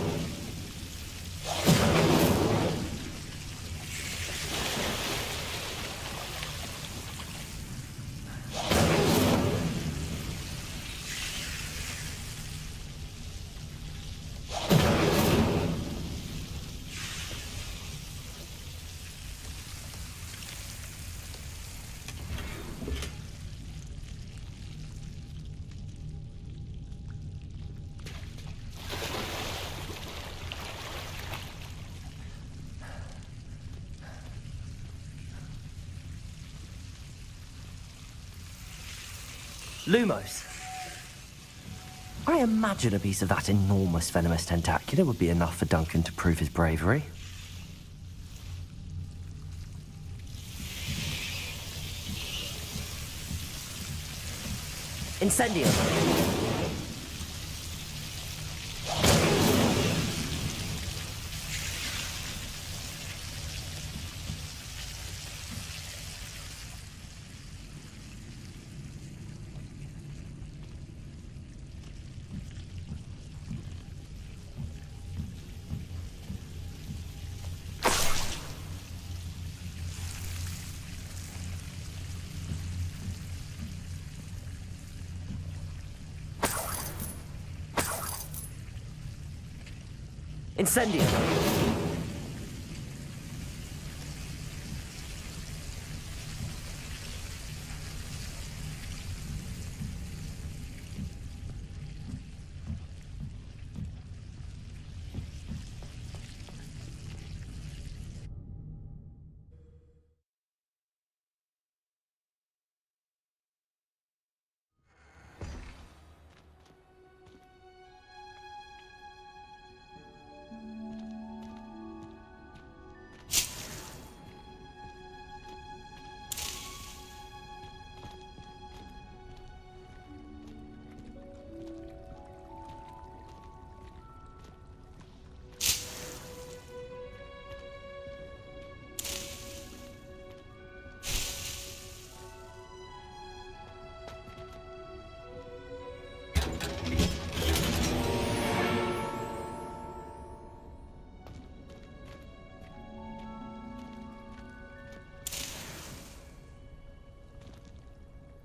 Lumos. I imagine a piece of that enormous venomous tentacular would be enough for Duncan to prove his bravery. Incendio. Incendio!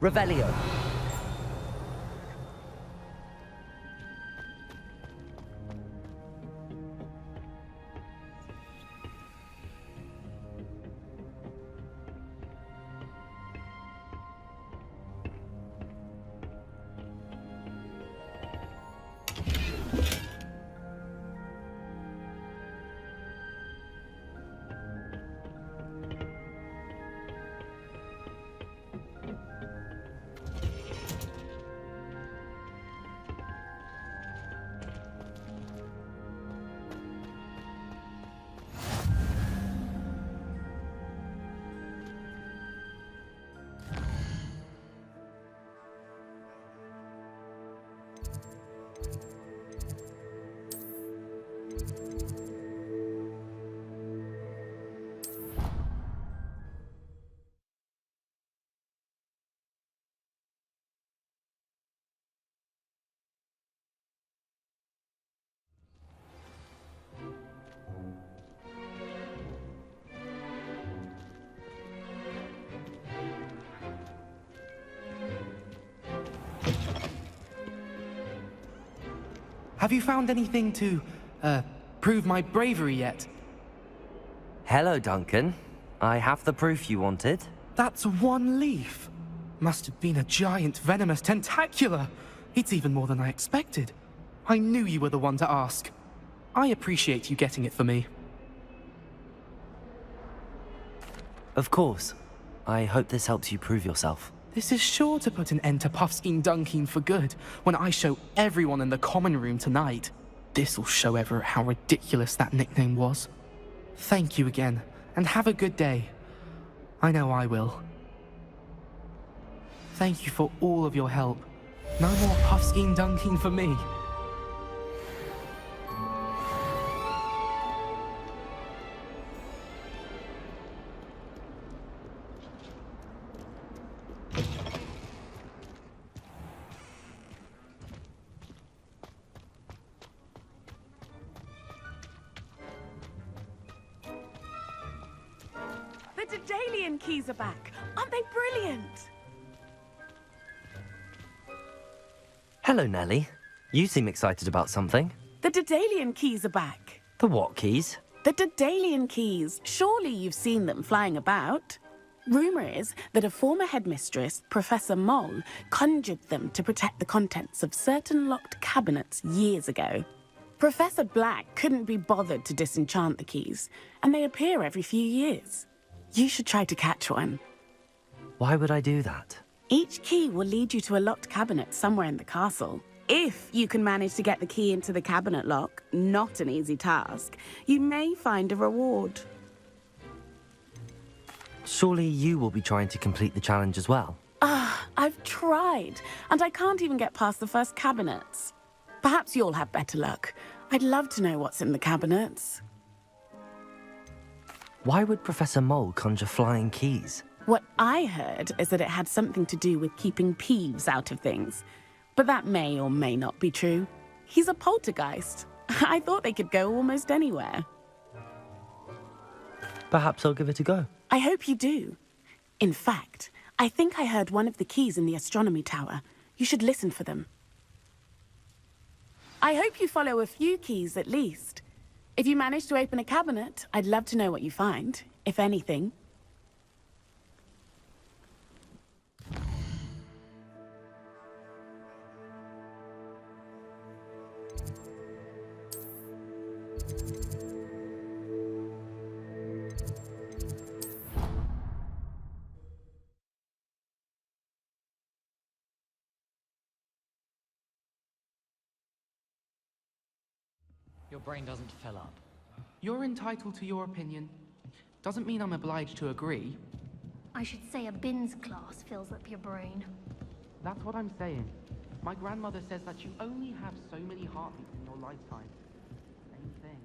Revelio.
Have you found anything to, prove my bravery yet?
Hello, Duncan. I have the proof you wanted.
That's one leaf. Must have been a giant venomous tentacula. It's even more than I expected. I knew you were the one to ask. I appreciate you getting it for me.
Of course. I hope this helps you prove yourself.
This is sure to put an end to Puffskein Dunkeen for good when I show everyone in the common room tonight. This'll show Everett how ridiculous that nickname was. Thank you again, and have a good day. I know I will. Thank you for all of your help. No more Puffskein Dunkeen for me.
The Daedalian Keys are back. Aren't they brilliant?
Hello, Nellie. You seem excited about something.
The Daedalian Keys are back.
The what keys?
The Daedalian Keys. Surely you've seen them flying about. Rumour is that a former headmistress, Professor Moll, conjured them to protect the contents of certain locked cabinets years ago. Professor Black couldn't be bothered to disenchant the keys, and they appear every few years. You should try to catch one.
Why would I do that?
Each key will lead you to a locked cabinet somewhere in the castle. If you can manage to get the key into the cabinet lock, not an easy task, you may find a reward.
Surely you will be trying to complete the challenge as well.
I've tried, and I can't even get past the first cabinets. Perhaps you'll have better luck. I'd love to know what's in the cabinets.
Why would Professor Moll conjure flying keys?
What I heard is that it had something to do with keeping Peeves out of things. But that may or may not be true. He's a poltergeist. I thought they could go almost anywhere.
Perhaps I'll give it a go.
I hope you do. In fact, I think I heard one of the keys in the astronomy tower. You should listen for them. I hope you follow a few keys at least. If you manage to open a cabinet, I'd love to know what you find, if anything.
Your brain doesn't fill up.
You're entitled to your opinion. Doesn't mean I'm obliged to agree.
I should say a bins class fills up your brain.
That's what I'm saying. My grandmother says that you only have so many heartbeats in your lifetime. Same thing.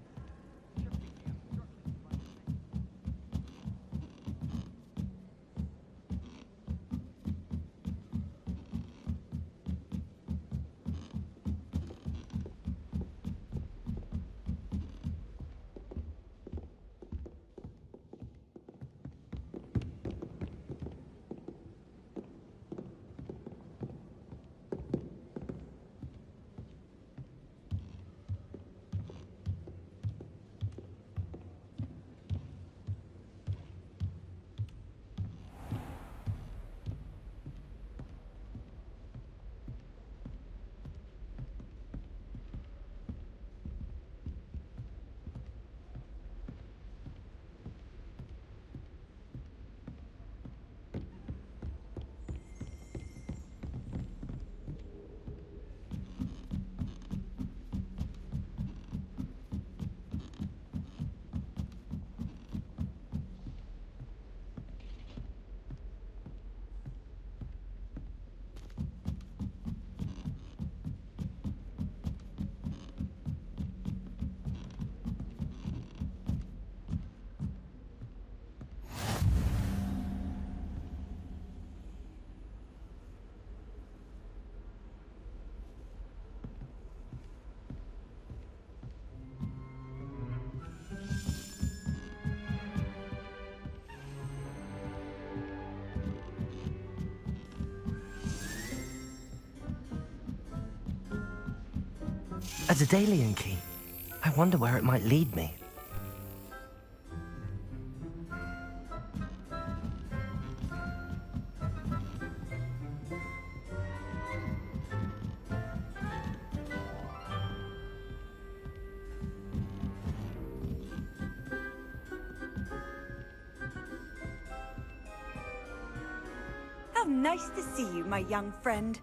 Daedalian Key. I wonder where it might lead me.
How nice to see you, my young friend.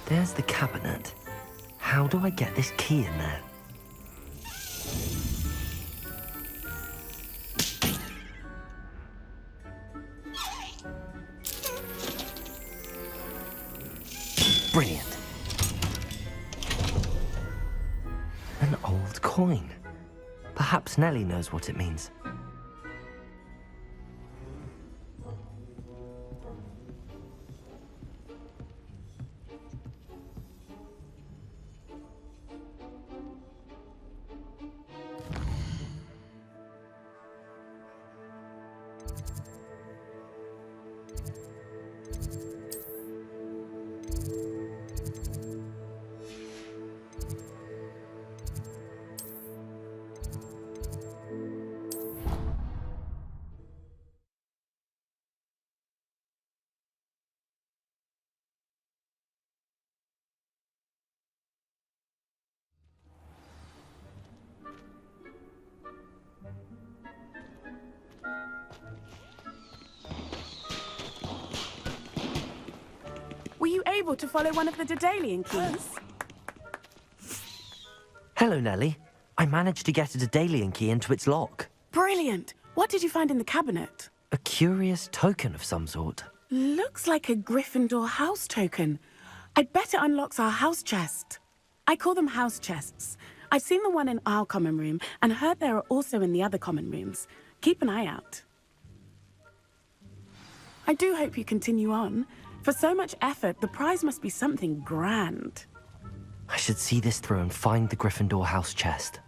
There's the cabinet. How do I get this key in there? Brilliant. An old coin. Perhaps Nellie knows what it means.
Were you able to follow one of the Daedalian Keys?
Hello, Nellie. I managed to get a Daedalian Key into its lock.
Brilliant. What did you find in the cabinet?
A curious token of some sort.
Looks like a Gryffindor house token. I'd bet it unlocks our house chest. I call them house chests. I've seen the one in our common room and heard there are also in the other common rooms. Keep an eye out. I do hope you continue on. For so much effort, the prize must be something grand.
I should see this through and find the Gryffindor house chest.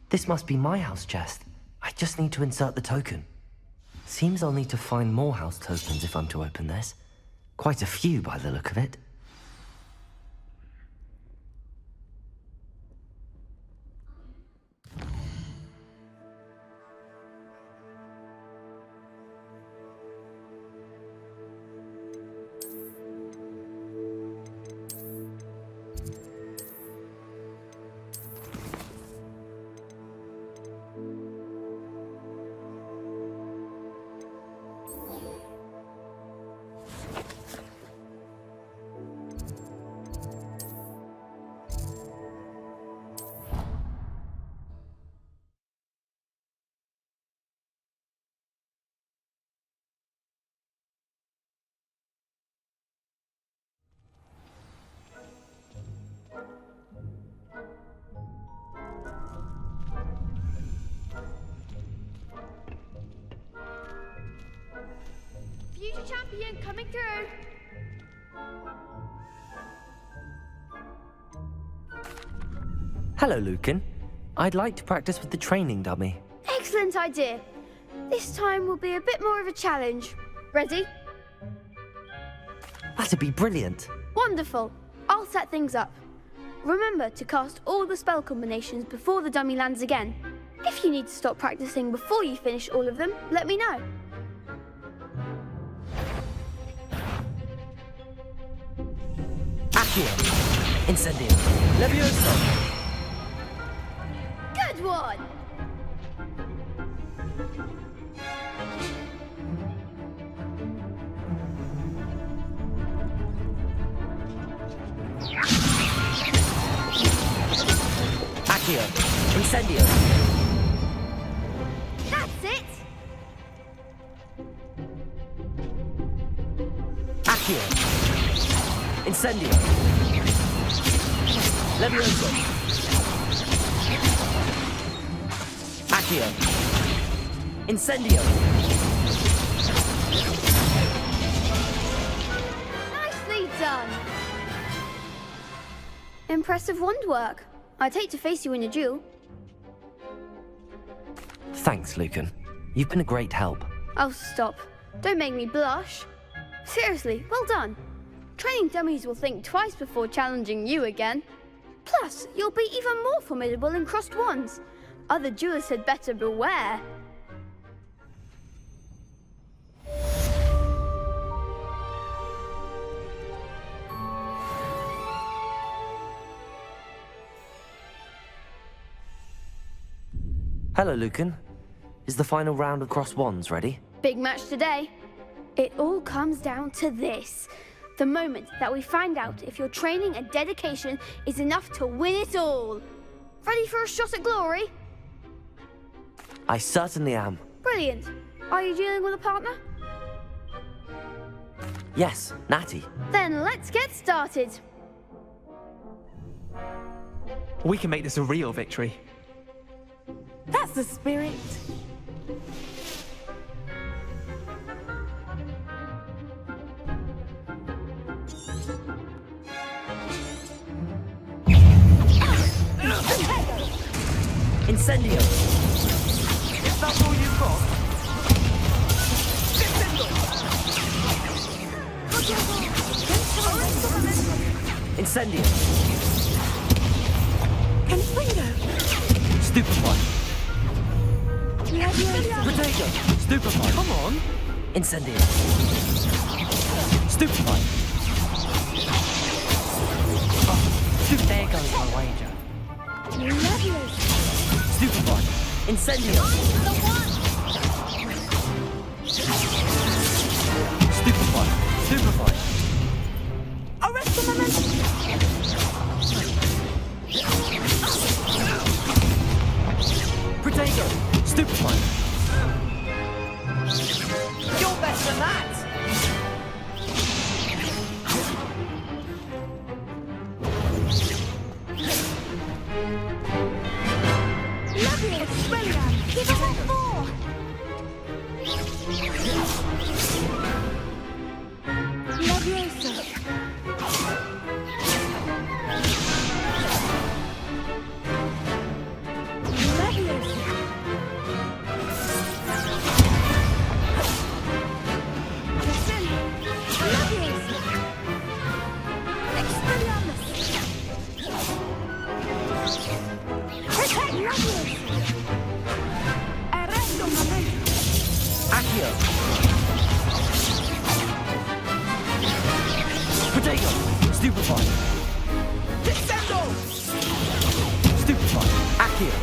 This must be my house chest. I just need to insert the token. Seems I'll need to find more house tokens if I'm to open this. Quite a few by the look of it.
Future champion coming through.
Hello, Lucan. I'd like to practice with the training dummy.
Excellent idea. This time will be a bit more of a challenge. Ready?
That'd be brilliant.
Wonderful. I'll set things up. Remember to cast all the spell combinations before the dummy lands again. If you need to stop practicing before you finish all of them, let me know.
Accio! Incendio! Levioso!
Good one!
Accio. Incendio.
That's it!
Accio. Incendio. Levioso. Accio. Incendio.
Nicely done! Impressive wand work. I'd hate to face you in a duel.
Thanks, Lucan. You've been a great help.
Oh, stop. Don't make me blush. Seriously, well done. Training dummies will think twice before challenging you again. Plus, you'll be even more formidable in crossed wands. Other duelists had better beware.
Hello, Lucan. Is the final round of crossed wands ready?
Big match today. It all comes down to this. The moment that we find out if your training and dedication is enough to win it all. Ready for a shot at glory?
I certainly am.
Brilliant. Are you dealing with a partner?
Yes, Natty.
Then let's get started.
We can make this a real victory.
That's the spirit.
Incendio.
If that's all you've got.
Incendio.
Incendio.
Stupefy.
Levioso.
Protego. Stupefy.
Come on.
Incendio. Stupefy.
There goes my wager.
Levioso.
Stupefy. Incendio. Stupefy. Stupefy.
Arrest the momentum.
Protego. Stupefy.
You're better than that!
Lovely Expelliarmus. Give us a 4. Levioso. Levioso. Levioso. Expelliarmus. Protect Levioso. Arresto momento.
Accio. Protego. Stupefy.
Descendo.
Stupefy. Accio.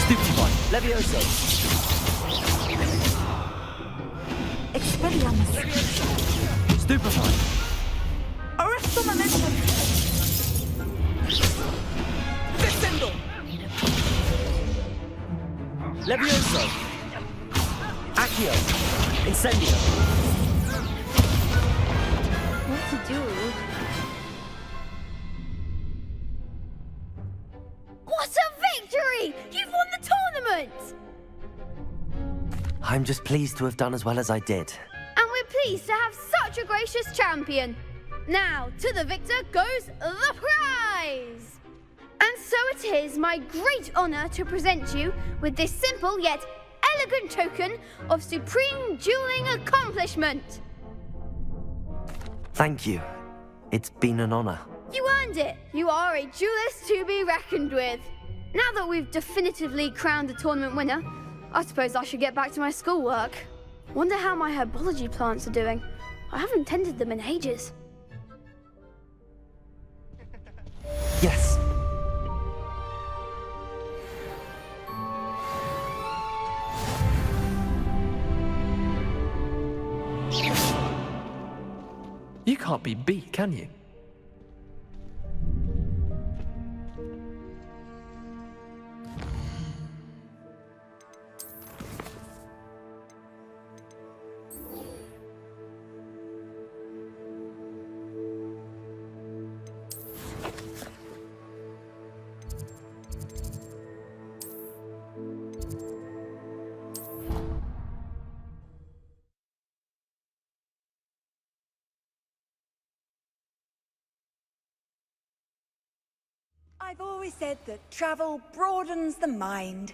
Stupefy. Levioso.
Expelliarmus.
Stupefy.
Arresto momentum. Descendo.
Levioso. Accio. Incendio.
What to do? What a victory! You've won the tournament!
I'm just pleased to have done as well as I did.
And we're pleased to have such a gracious champion. Now, to the victor goes the prize! And so it is my great honor to present you with this simple yet elegant token of supreme dueling accomplishment.
Thank you. It's been an honor.
You earned it. You are a duelist to be reckoned with. Now that we've definitively crowned the tournament winner, I suppose I should get back to my schoolwork. Wonder how my herbology plants are doing. I haven't tended them in ages.
Yes.
You can't be beat, can you?
I've always said that travel broadens the mind.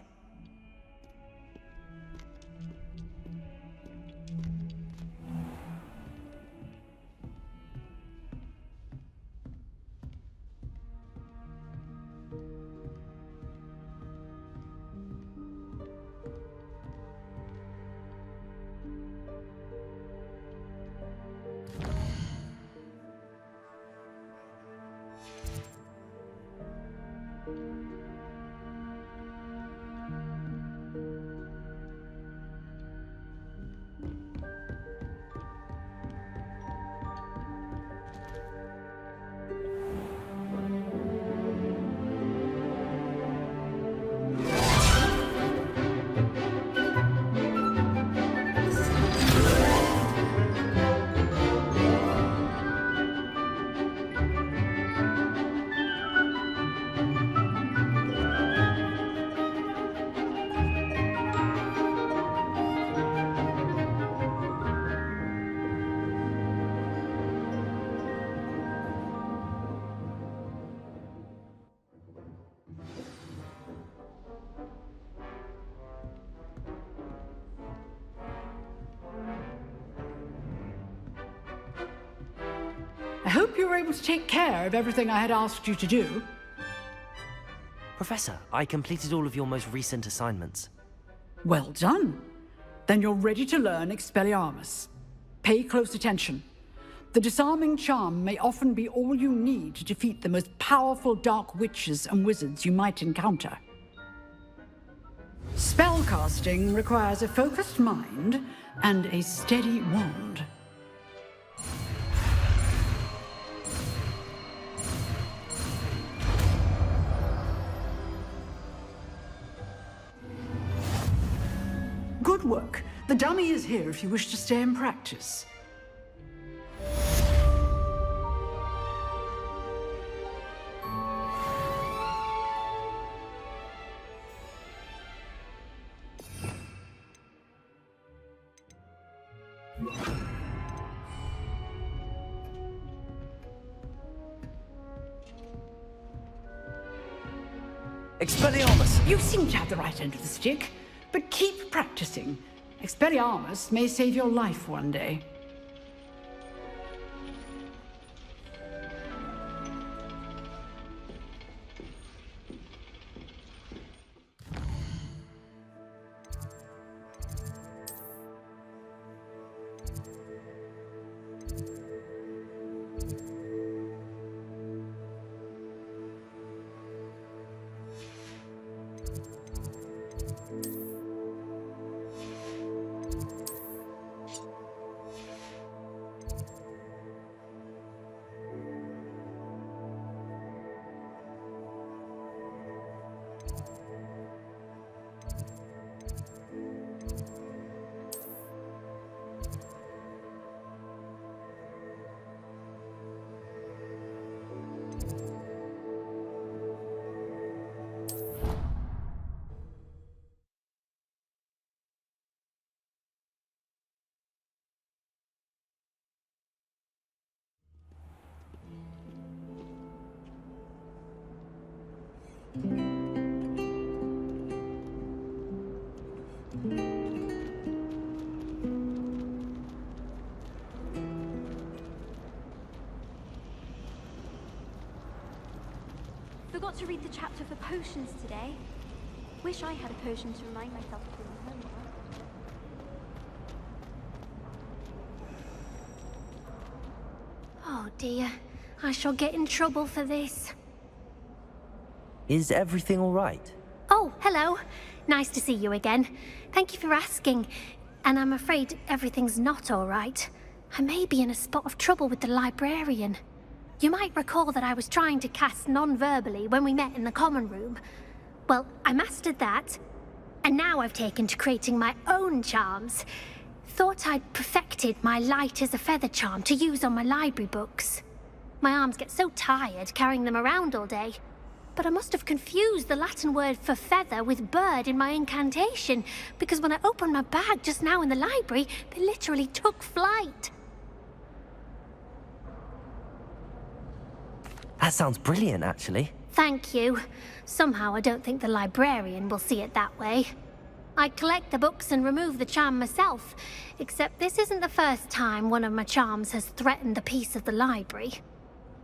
I hope you were able to take care of everything I had asked you to do.
Professor, I completed all of your most recent assignments.
Well done. Then you're ready to learn Expelliarmus. Pay close attention. The disarming charm may often be all you need to defeat the most powerful dark witches and wizards you might encounter. Spellcasting requires a focused mind and a steady wand. Good work. The dummy is here if you wish to stay and practice.
Expelliarmus!
You seem to have the right end of the stick, but keep practicing. Expelliarmus may save your life one day.
Forgot to read the chapter for potions today. Wish I had a potion to remind myself of doing homework. Oh dear, I shall get in trouble for this.
Is everything all right?
Oh, hello. Nice to see you again. Thank you for asking. And I'm afraid everything's not all right. I may be in a spot of trouble with the librarian. You might recall that I was trying to cast non-verbally when we met in the common room. Well, I mastered that, and now I've taken to creating my own charms. Thought I'd perfected my light as a feather charm to use on my library books. My arms get so tired carrying them around all day. But I must have confused the Latin word for feather with bird in my incantation, because when I opened my bag just now in the library, they literally took flight.
That sounds brilliant, actually.
Thank you. Somehow I don't think the librarian will see it that way. I collect the books and remove the charm myself, except this isn't the first time one of my charms has threatened the peace of the library.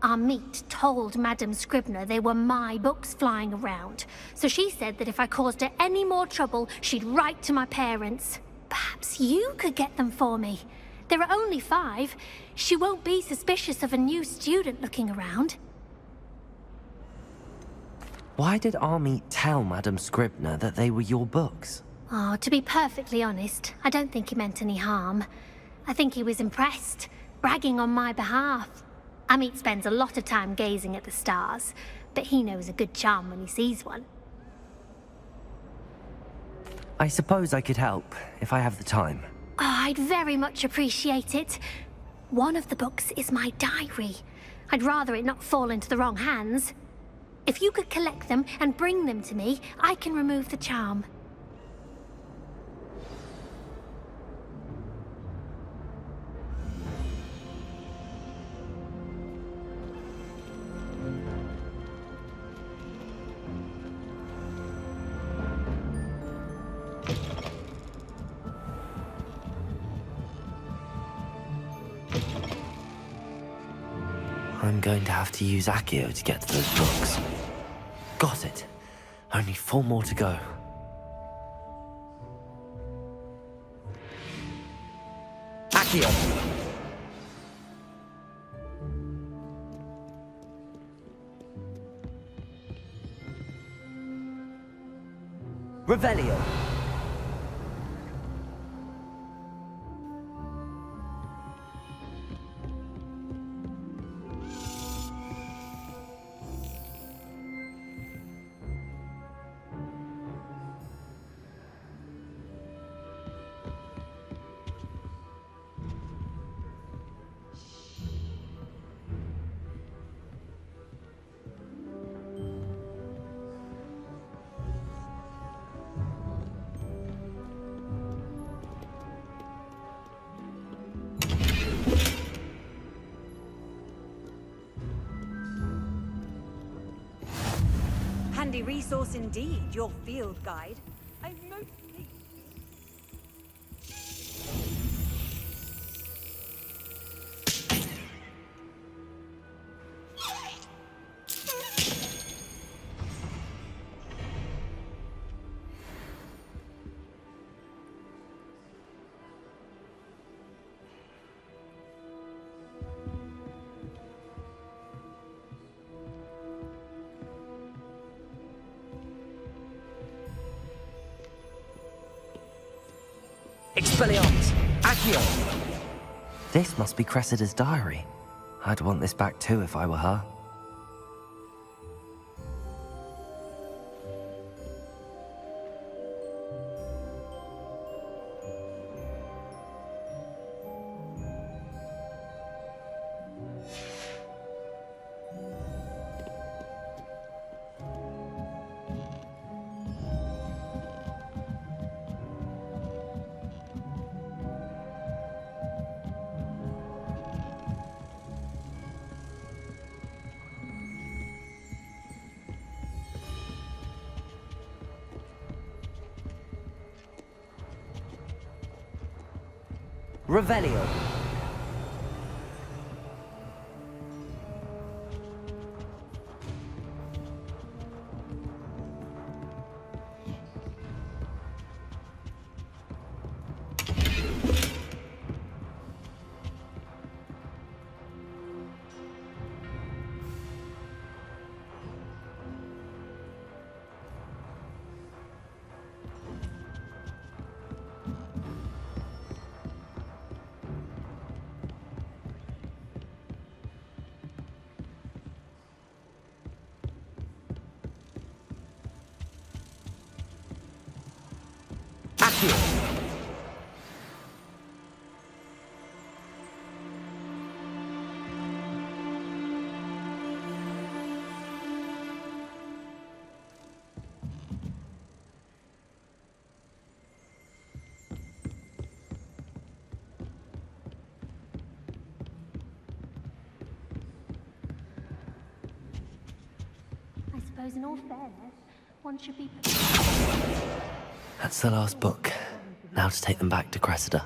Amit told Madame Scribner they were my books flying around, so she said that if I caused her any more trouble, she'd write to my parents. Perhaps you could get them for me. There are only 5. She won't be suspicious of a new student looking around.
Why did Amit tell Madame Scribner that they were your books?
Oh, to be perfectly honest, I don't think he meant any harm. I think he was impressed, bragging on my behalf. Amit spends a lot of time gazing at the stars, but he knows a good charm when he sees one.
I suppose I could help, if I have the time.
Oh, I'd very much appreciate it. One of the books is my diary. I'd rather it not fall into the wrong hands. If you could collect them and bring them to me, I can remove the charm.
I'm going to have to use Accio to get to those books. Got it. Only 4 more to go. Accio! Revelio!
Handy resource indeed, your field guide. I'm mostly...
Expelliarmus! Accio!
This must be Cressida's diary. I'd want this back too if I were her. Revelio.
suppose in all fairness, one should be...
That's the last book. Now to take them back to Cressida.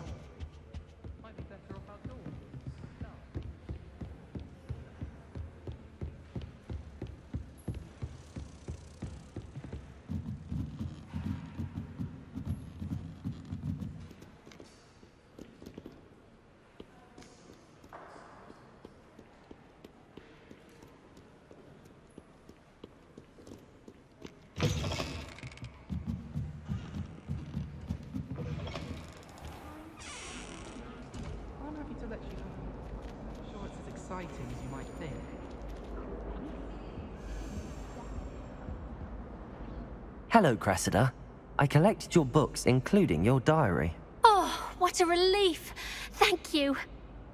I'm happy to let you know. I'm sure it's as exciting as you might think.
Hello, Cressida. I collected your books, including your diary.
Oh, what a relief. Thank you.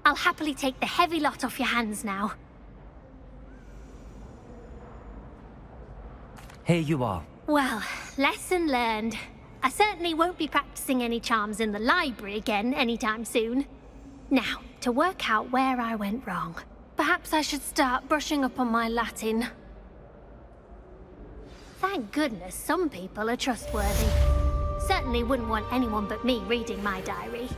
I'll happily take the heavy lot off your hands now.
Here you are.
Well, lesson learned. I certainly won't be practicing any charms in the library again anytime soon. Now, to work out where I went wrong. Perhaps I should start brushing up on my Latin. Thank goodness some people are trustworthy. Certainly wouldn't want anyone but me reading my diary.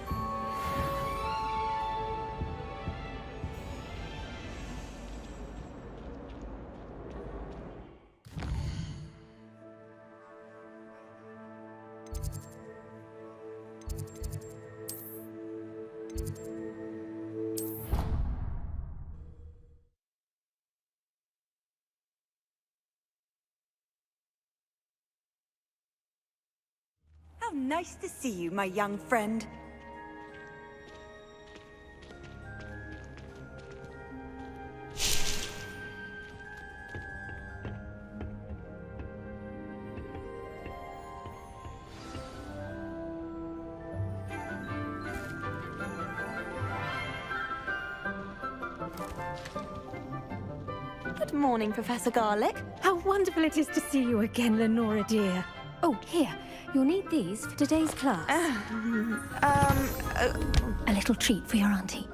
How nice to see you, my young friend.
Good morning, Professor Garlick.
How wonderful it is to see you again, Lenora dear. Oh, here. You'll need these for today's class. A little treat for your auntie.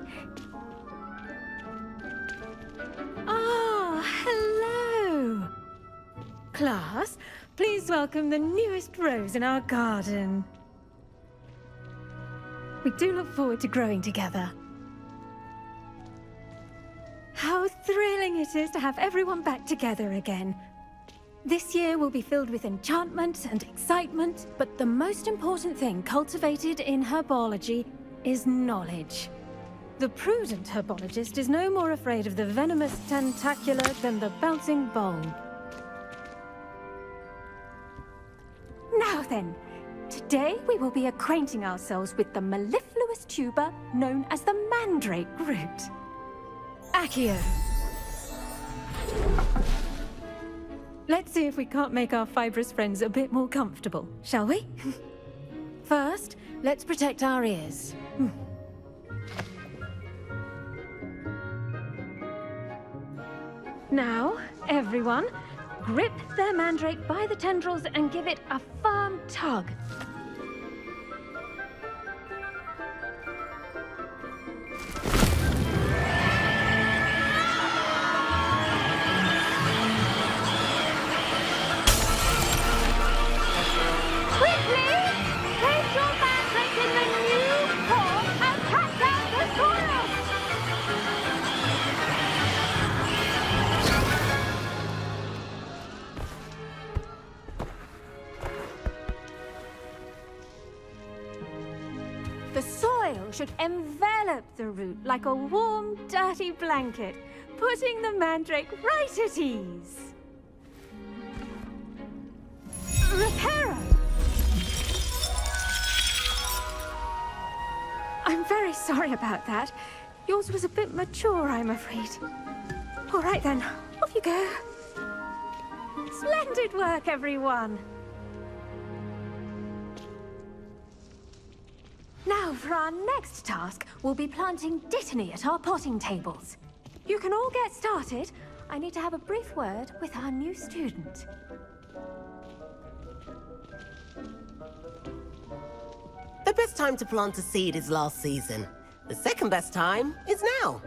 Ah, hello. Class, please welcome the newest rose in our garden. We do look forward to growing together. How thrilling it is to have everyone back together again. This year will be filled with enchantment and excitement, but the most important thing cultivated in herbology is knowledge. The prudent herbologist is no more afraid of the venomous tentacula than the bouncing bulb. Now then, today we will be acquainting ourselves with the mellifluous tuber known as the mandrake root. Accio. Let's see if we can't make our fibrous friends a bit more comfortable, shall we? First, let's protect our ears. Now, everyone, grip their mandrake by the tendrils and give it a firm tug. The soil should envelop the root like a warm, dirty blanket, putting the mandrake right at ease. Reparo! I'm very sorry about that. Yours was a bit mature, I'm afraid. All right then, off you go. Splendid work, everyone. Now, for our next task, we'll be planting Dittany at our potting tables. You can all get started. I need to have a brief word with our new student.
The best time to plant a seed is last season. The second best time is now.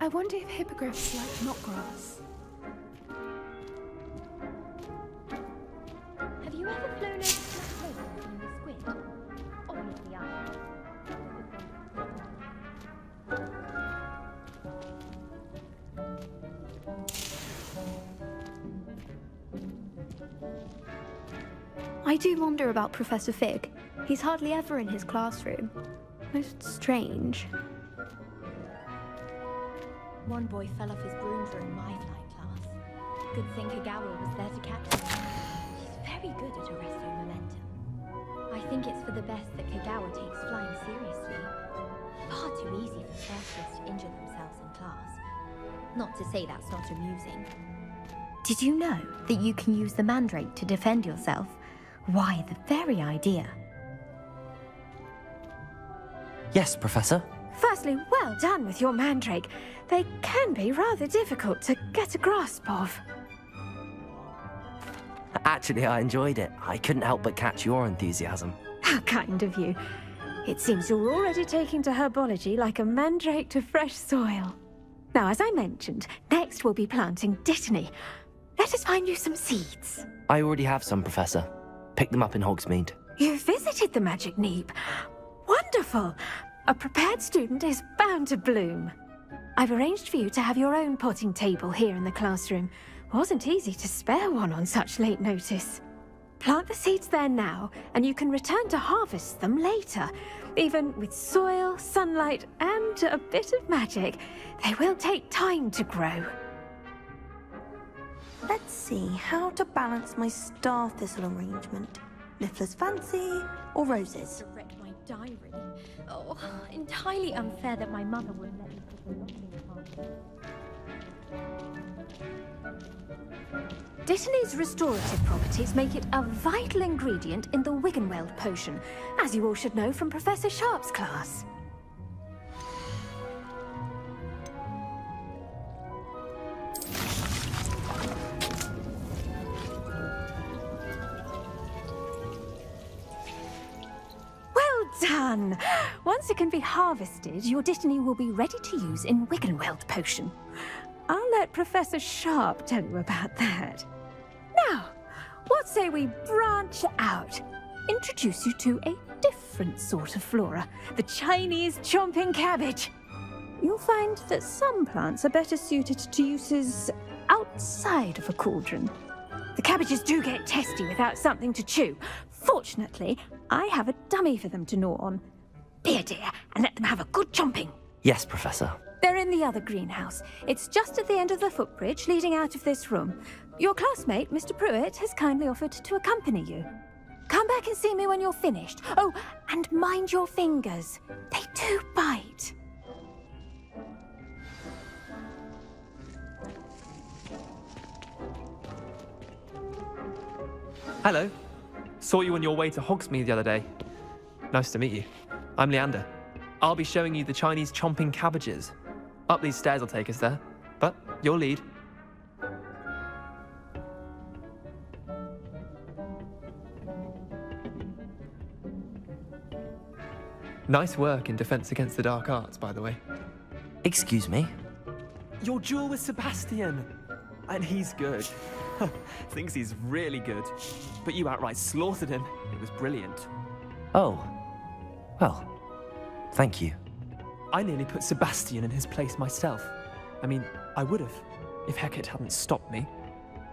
wonder if hippogriffs like knotgrass.
Have you ever flown over to that place between the squid? Obviously I have.
I do wonder about Professor Fig. He's hardly ever in his classroom. Most strange.
One boy fell off his broom during my flying class. Good thing Kagawa was there to catch him. She's very good at arresting momentum. I think it's for the best that Kagawa takes flying seriously. Far too easy for firsters to injure themselves in class. Not to say that's not amusing.
Did you know that you can use the mandrake to defend yourself? Why, the very idea.
Yes, Professor.
Firstly, well done with your mandrake. They can be rather difficult to get a grasp of.
Actually, I enjoyed it. I couldn't help but catch your enthusiasm.
How kind of you. It seems you're already taking to herbology like a mandrake to fresh soil. Now, as I mentioned, next we'll be planting dittany. Let us find you some seeds.
I already have some, Professor. Picked them up in Hogsmeade.
You visited the Magic Neep. Wonderful! A prepared student is bound to bloom. I've arranged for you to have your own potting table here in the classroom. Wasn't easy to spare one on such late notice. Plant the seeds there now, and you can return to harvest them later. Even with soil, sunlight, and a bit of magic, they will take time to grow.
Let's see how to balance my star thistle arrangement. Liffler's fancy or roses?
Wreck my diary. Oh, entirely unfair that my mother wouldn't let me put the locket in the
Dittany's restorative properties make it a vital ingredient in the Wiggenweld potion, as you all should know from Professor Sharp's class. Done! Once it can be harvested, your dittany will be ready to use in Wiggenweld potion. I'll let Professor Sharp tell you about that. Now, what say we branch out? Introduce you to a different sort of flora, the Chinese chomping cabbage. You'll find that some plants are better suited to uses outside of a cauldron. The cabbages do get testy without something to chew. Fortunately, I have a dummy for them to gnaw on. Be a dear and let them have a good chomping.
Yes, Professor.
They're in the other greenhouse. It's just at the end of the footbridge leading out of this room. Your classmate, Mr. Pruitt, has kindly offered to accompany you. Come back and see me when you're finished. Oh, and mind your fingers. They do bite.
Hello. Saw you on your way to Hogsmeade the other day. Nice to meet you. I'm Leander. I'll be showing you the Chinese chomping cabbages. Up these stairs will take us there, but you'll lead. Nice work in Defense Against the Dark Arts, by the way.
Excuse me?
Your duel with Sebastian! And he's good. Thinks he's really good. But you outright slaughtered him. It was brilliant.
Oh. Well, thank you.
I nearly put Sebastian in his place myself. I mean, I would have, if Hecate hadn't stopped me.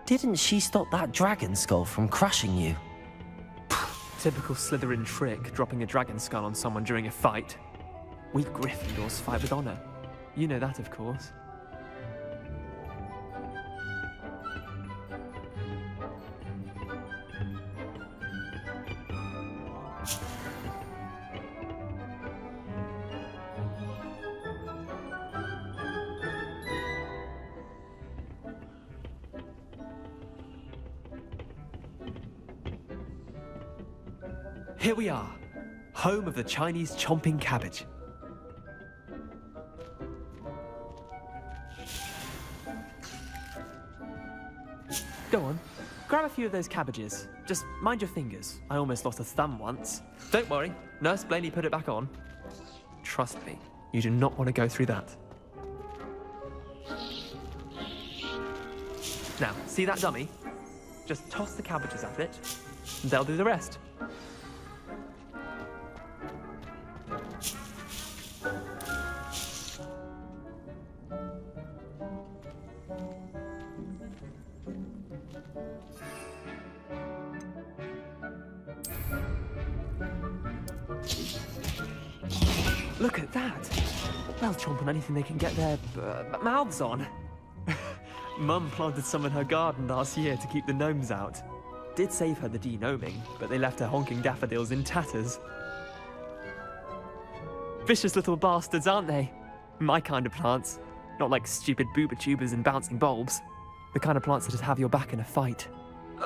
Didn't she stop that dragon skull from crushing you?
Typical Slytherin trick, dropping a dragon skull on someone during a fight. We Gryffindors fight with honor. You know that, of course. Here we are, home of the Chinese chomping cabbage. Go on, grab a few of those cabbages. Just mind your fingers. I almost lost a thumb once. Don't worry, Nurse Blaney put it back on. Trust me, you do not want to go through that. Now, see that dummy? Just toss the cabbages at it, and they'll do the rest. Look at that! They'll chomp on anything they can get their mouths on. Mum planted some in her garden last year to keep the gnomes out. Did save her the de-gnoming, but they left her honking daffodils in tatters. Vicious little bastards, aren't they? My kind of plants. Not like stupid booba tubers and bouncing bulbs. The kind of plants that'd have your back in a fight.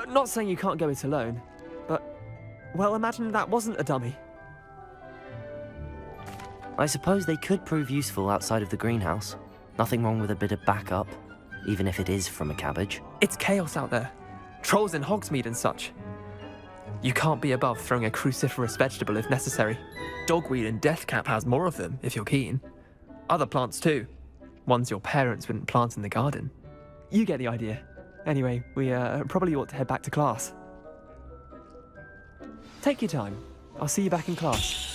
Not saying you can't go it alone, but, well, imagine that wasn't a dummy.
I suppose they could prove useful outside of the greenhouse. Nothing wrong with a bit of backup, even if it is from a cabbage.
It's chaos out there. Trolls in Hogsmeade and such. You can't be above throwing a cruciferous vegetable if necessary. Dogweed and deathcap has more of them, if you're keen. Other plants too. Ones your parents wouldn't plant in the garden. You get the idea. Anyway, we probably ought to head back to class. Take your time. I'll see you back in class.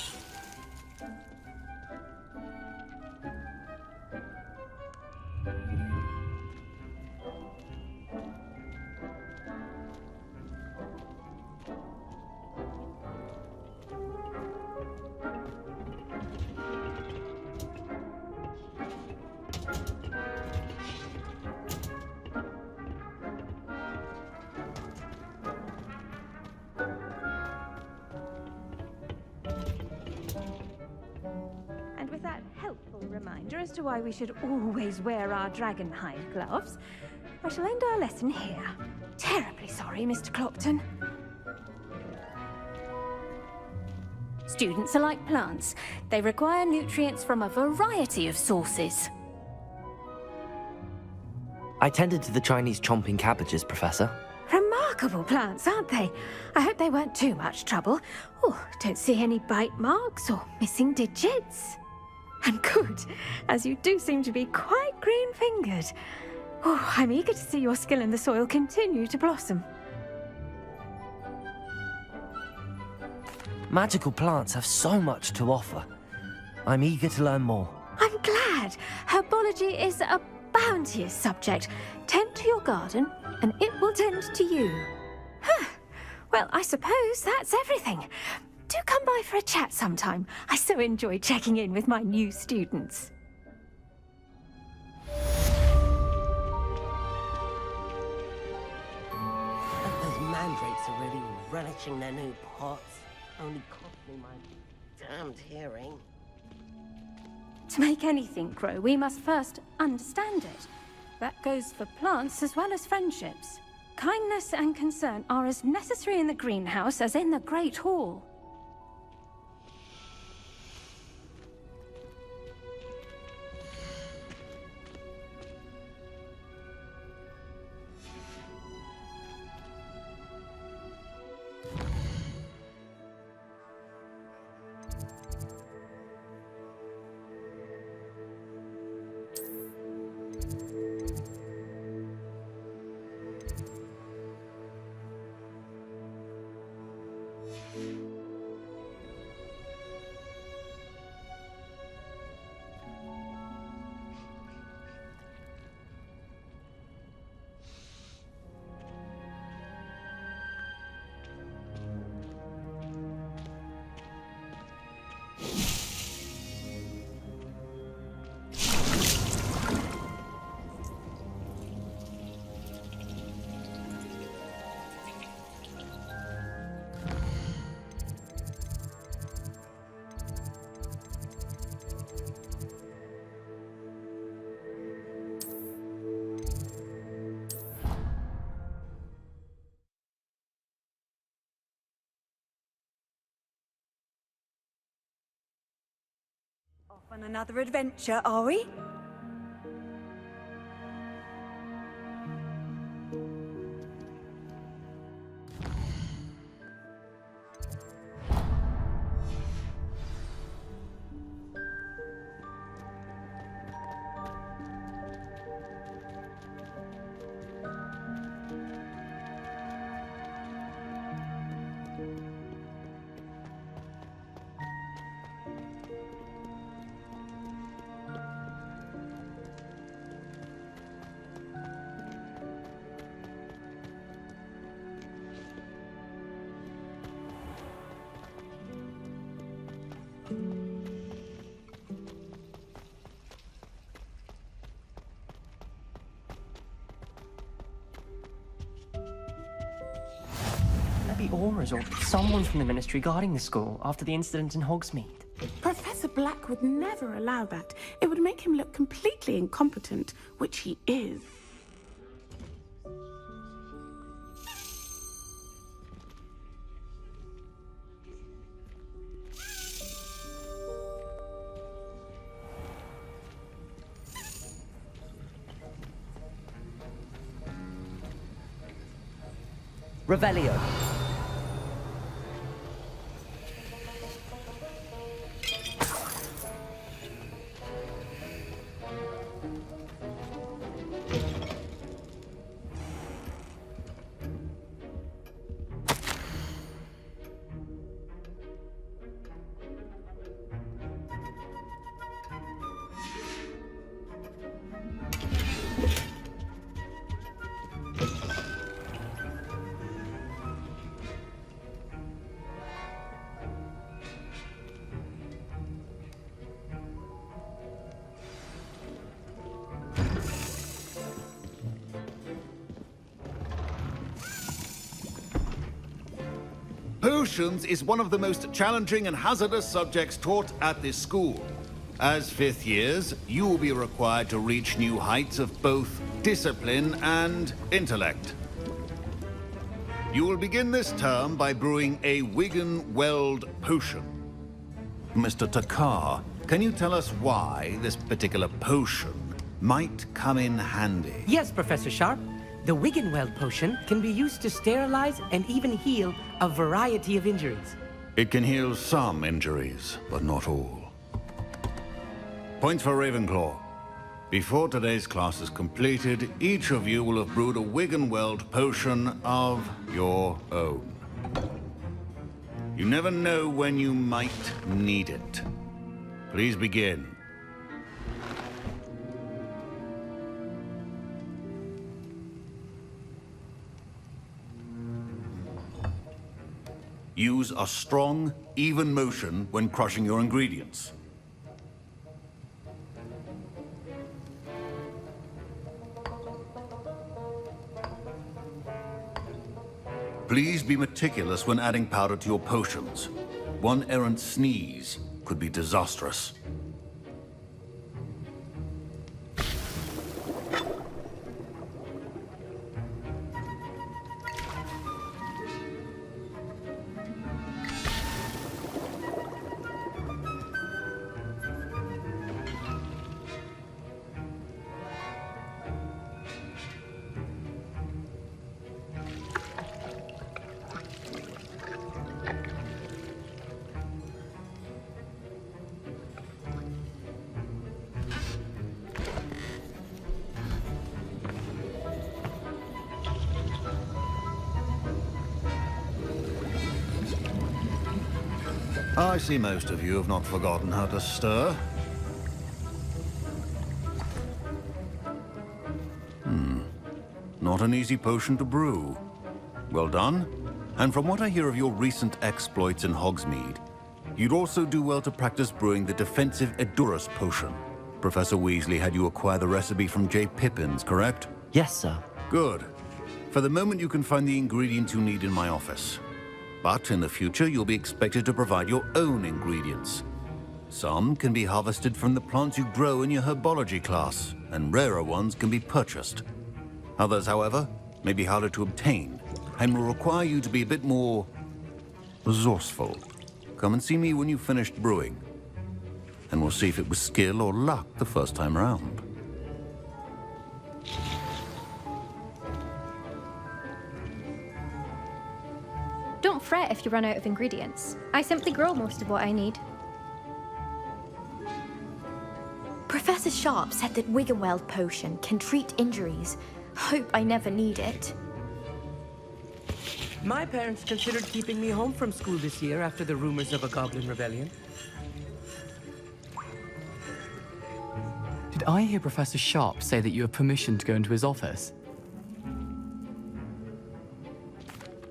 Reminder as to why we should always wear our dragon hide gloves, I shall end our lesson here. Terribly sorry, Mr. Clopton. Students are like plants. They require nutrients from a variety of sources.
I tended to the Chinese chomping cabbages, Professor.
Remarkable plants, aren't they? I hope they weren't too much trouble. Oh, don't see any bite marks or missing digits. And good, as you do seem to be quite green-fingered. Oh, I'm eager to see your skill in the soil continue to blossom.
Magical plants have so much to offer. I'm eager to learn more.
I'm glad. Herbology is a bounteous subject. Tend to your garden, and it will tend to you. Huh. Well, I suppose that's everything. Do come by for a chat sometime. I so enjoy checking in with my new students.
Those mandrakes are really relishing their new pots. Only cost me my damned hearing.
To make anything grow, we must first understand it. That goes for plants as well as friendships. Kindness and concern are as necessary in the greenhouse as in the Great Hall.
Off on another adventure, are we?
the Auras or someone from the Ministry guarding the school after the incident in Hogsmeade.
Professor Black would never allow that. It would make him look completely incompetent, which he is.
Revelio.
Potions is one of the most challenging and hazardous subjects taught at this school. As fifth years, you will be required to reach new heights of both discipline and intellect. You will begin this term by brewing a Wigan-Weld potion. Mr. Takar, can you tell us why this particular potion might come in handy?
Yes, Professor Sharp. The Wigan-Weld potion can be used to sterilize and even heal a variety of injuries.
It can heal some injuries, but not all. Points for Ravenclaw. Before today's class is completed, each of you will have brewed a Wigan-Weld potion of your own. You never know when you might need it. Please begin. Use a strong, even motion when crushing your ingredients. Please be meticulous when adding powder to your potions. One errant sneeze could be disastrous. I see most of you have not forgotten how to stir. Not an easy potion to brew. Well done. And from what I hear of your recent exploits in Hogsmeade, you'd also do well to practice brewing the defensive Edurus potion. Professor Weasley had you acquire the recipe from J. Pippins, correct?
Yes, sir.
Good. For the moment, you can find the ingredients you need in my office. But in the future, you'll be expected to provide your own ingredients. Some can be harvested from the plants you grow in your Herbology class, and rarer ones can be purchased. Others, however, may be harder to obtain, and will require you to be a bit more resourceful. Come and see me when you've finished brewing, and we'll see if it was skill or luck the first time around.
Don't fret if you run out of ingredients. I simply grow most of what I need.
Professor Sharp said that Wigan-Weld potion can treat injuries. Hope I never need it.
My parents considered keeping me home from school this year after the rumors of a goblin rebellion.
Did I hear Professor Sharp say that you have permission to go into his office?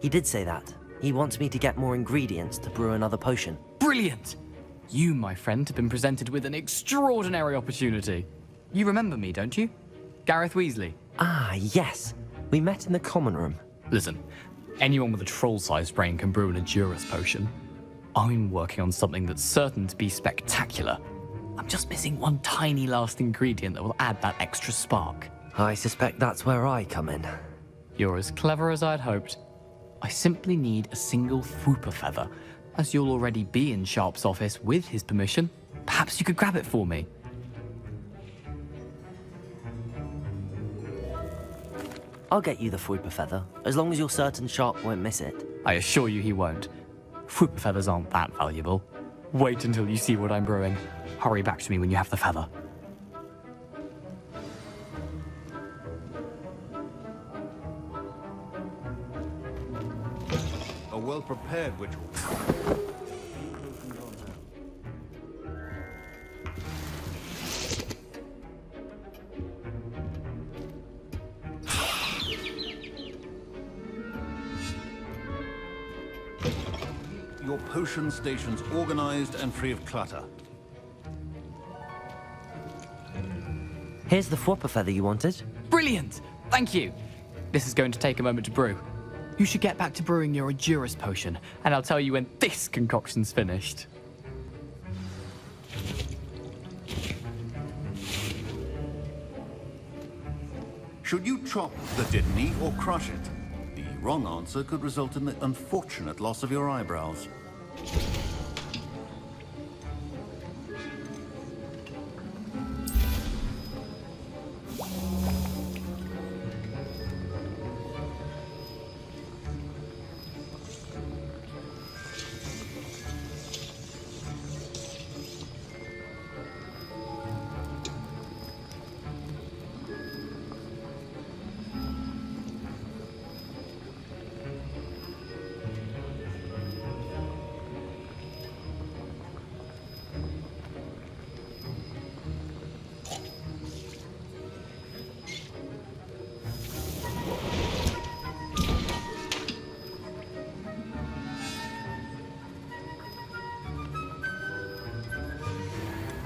He did say that. He wants me to get more ingredients to brew another potion.
Brilliant! You, my friend, have been presented with an extraordinary opportunity. You remember me, don't you? Gareth Weasley.
Ah, yes. We met in the common room.
Listen, Anyone with a troll-sized brain can brew an Endurus potion. I'm working on something that's certain to be spectacular. I'm just missing one tiny last ingredient that will add that extra spark.
I suspect that's where I come in.
You're as clever as I'd hoped. I simply need a single Fwooper feather. As you'll already be in Sharp's office with his permission, perhaps you could grab it for me.
I'll get you the Fwooper feather, as long as you're certain Sharp won't miss it.
I assure you he won't. Fwooper feathers aren't that valuable. Wait until you see what I'm brewing. Hurry back to me when you have the feather.
A well-prepared witch. Your potion station's organized and free of clutter.
Here's the Fwooper feather you wanted.
Brilliant! Thank you! This is going to take a moment to brew. You should get back to brewing your Endurus potion, and I'll tell you when this concoction's finished.
Should you chop the Diddney or crush it? The wrong answer could result in the unfortunate loss of your eyebrows.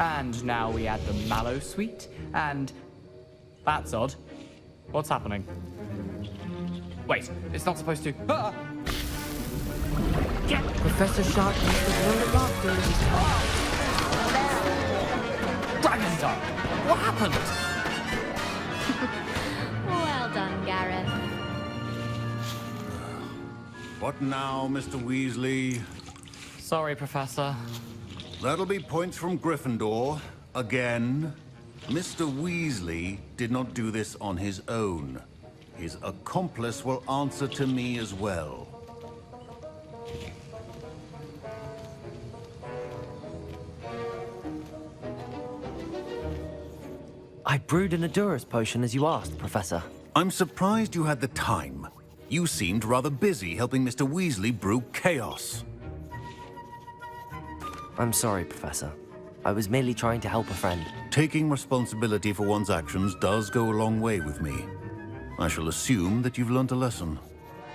And now we add the mallow sweet, and... That's odd. What's happening? Wait, it's not supposed to... Ah!
Professor Sharp used to blow the doctors.
Dragon's Tongue! What happened?
Well done, Gareth.
What now, Mr. Weasley?
Sorry, Professor.
That'll be points from Gryffindor. Again. Mr. Weasley did not do this on his own. His accomplice will answer to me as well.
I brewed an Endurus potion as you asked, Professor.
I'm surprised you had the time. You seemed rather busy helping Mr. Weasley brew chaos.
I'm sorry, Professor. I was merely trying to help a friend.
Taking responsibility for one's actions does go a long way with me. I shall assume that you've learnt a lesson.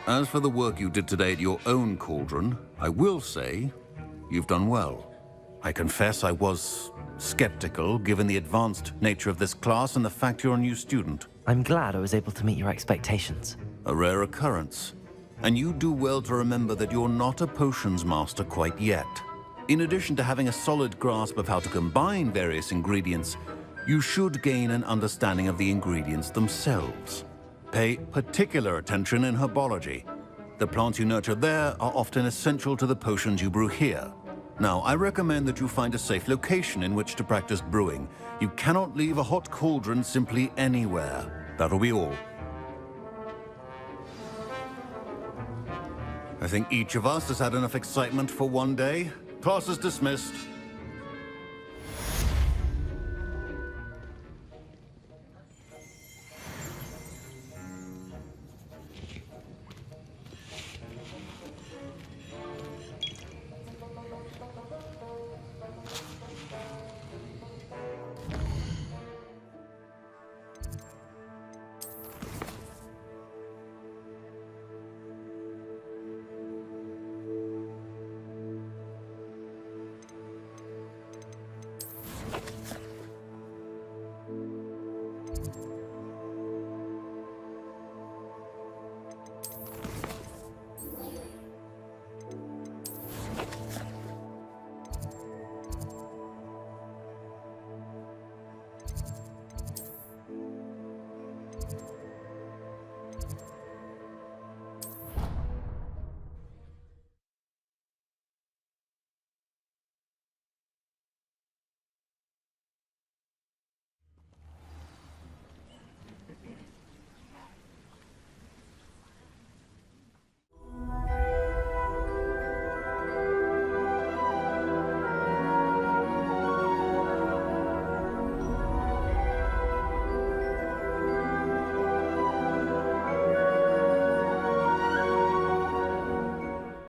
As for the work you did today at your own cauldron, I will say you've done well. I confess I was skeptical, given the advanced nature of this class and the fact you're a new student.
I'm glad I was able to meet your expectations.
A rare occurrence. And you do well to remember that you're not a potions master quite yet. In addition to having a solid grasp of how to combine various ingredients, you should gain an understanding of the ingredients themselves. Pay particular attention in herbology. The plants you nurture there are often essential to the potions you brew here. Now, I recommend that you find a safe location in which to practice brewing. You cannot leave a hot cauldron simply anywhere. That'll be all. I think each of us has had enough excitement for one day. Class is dismissed.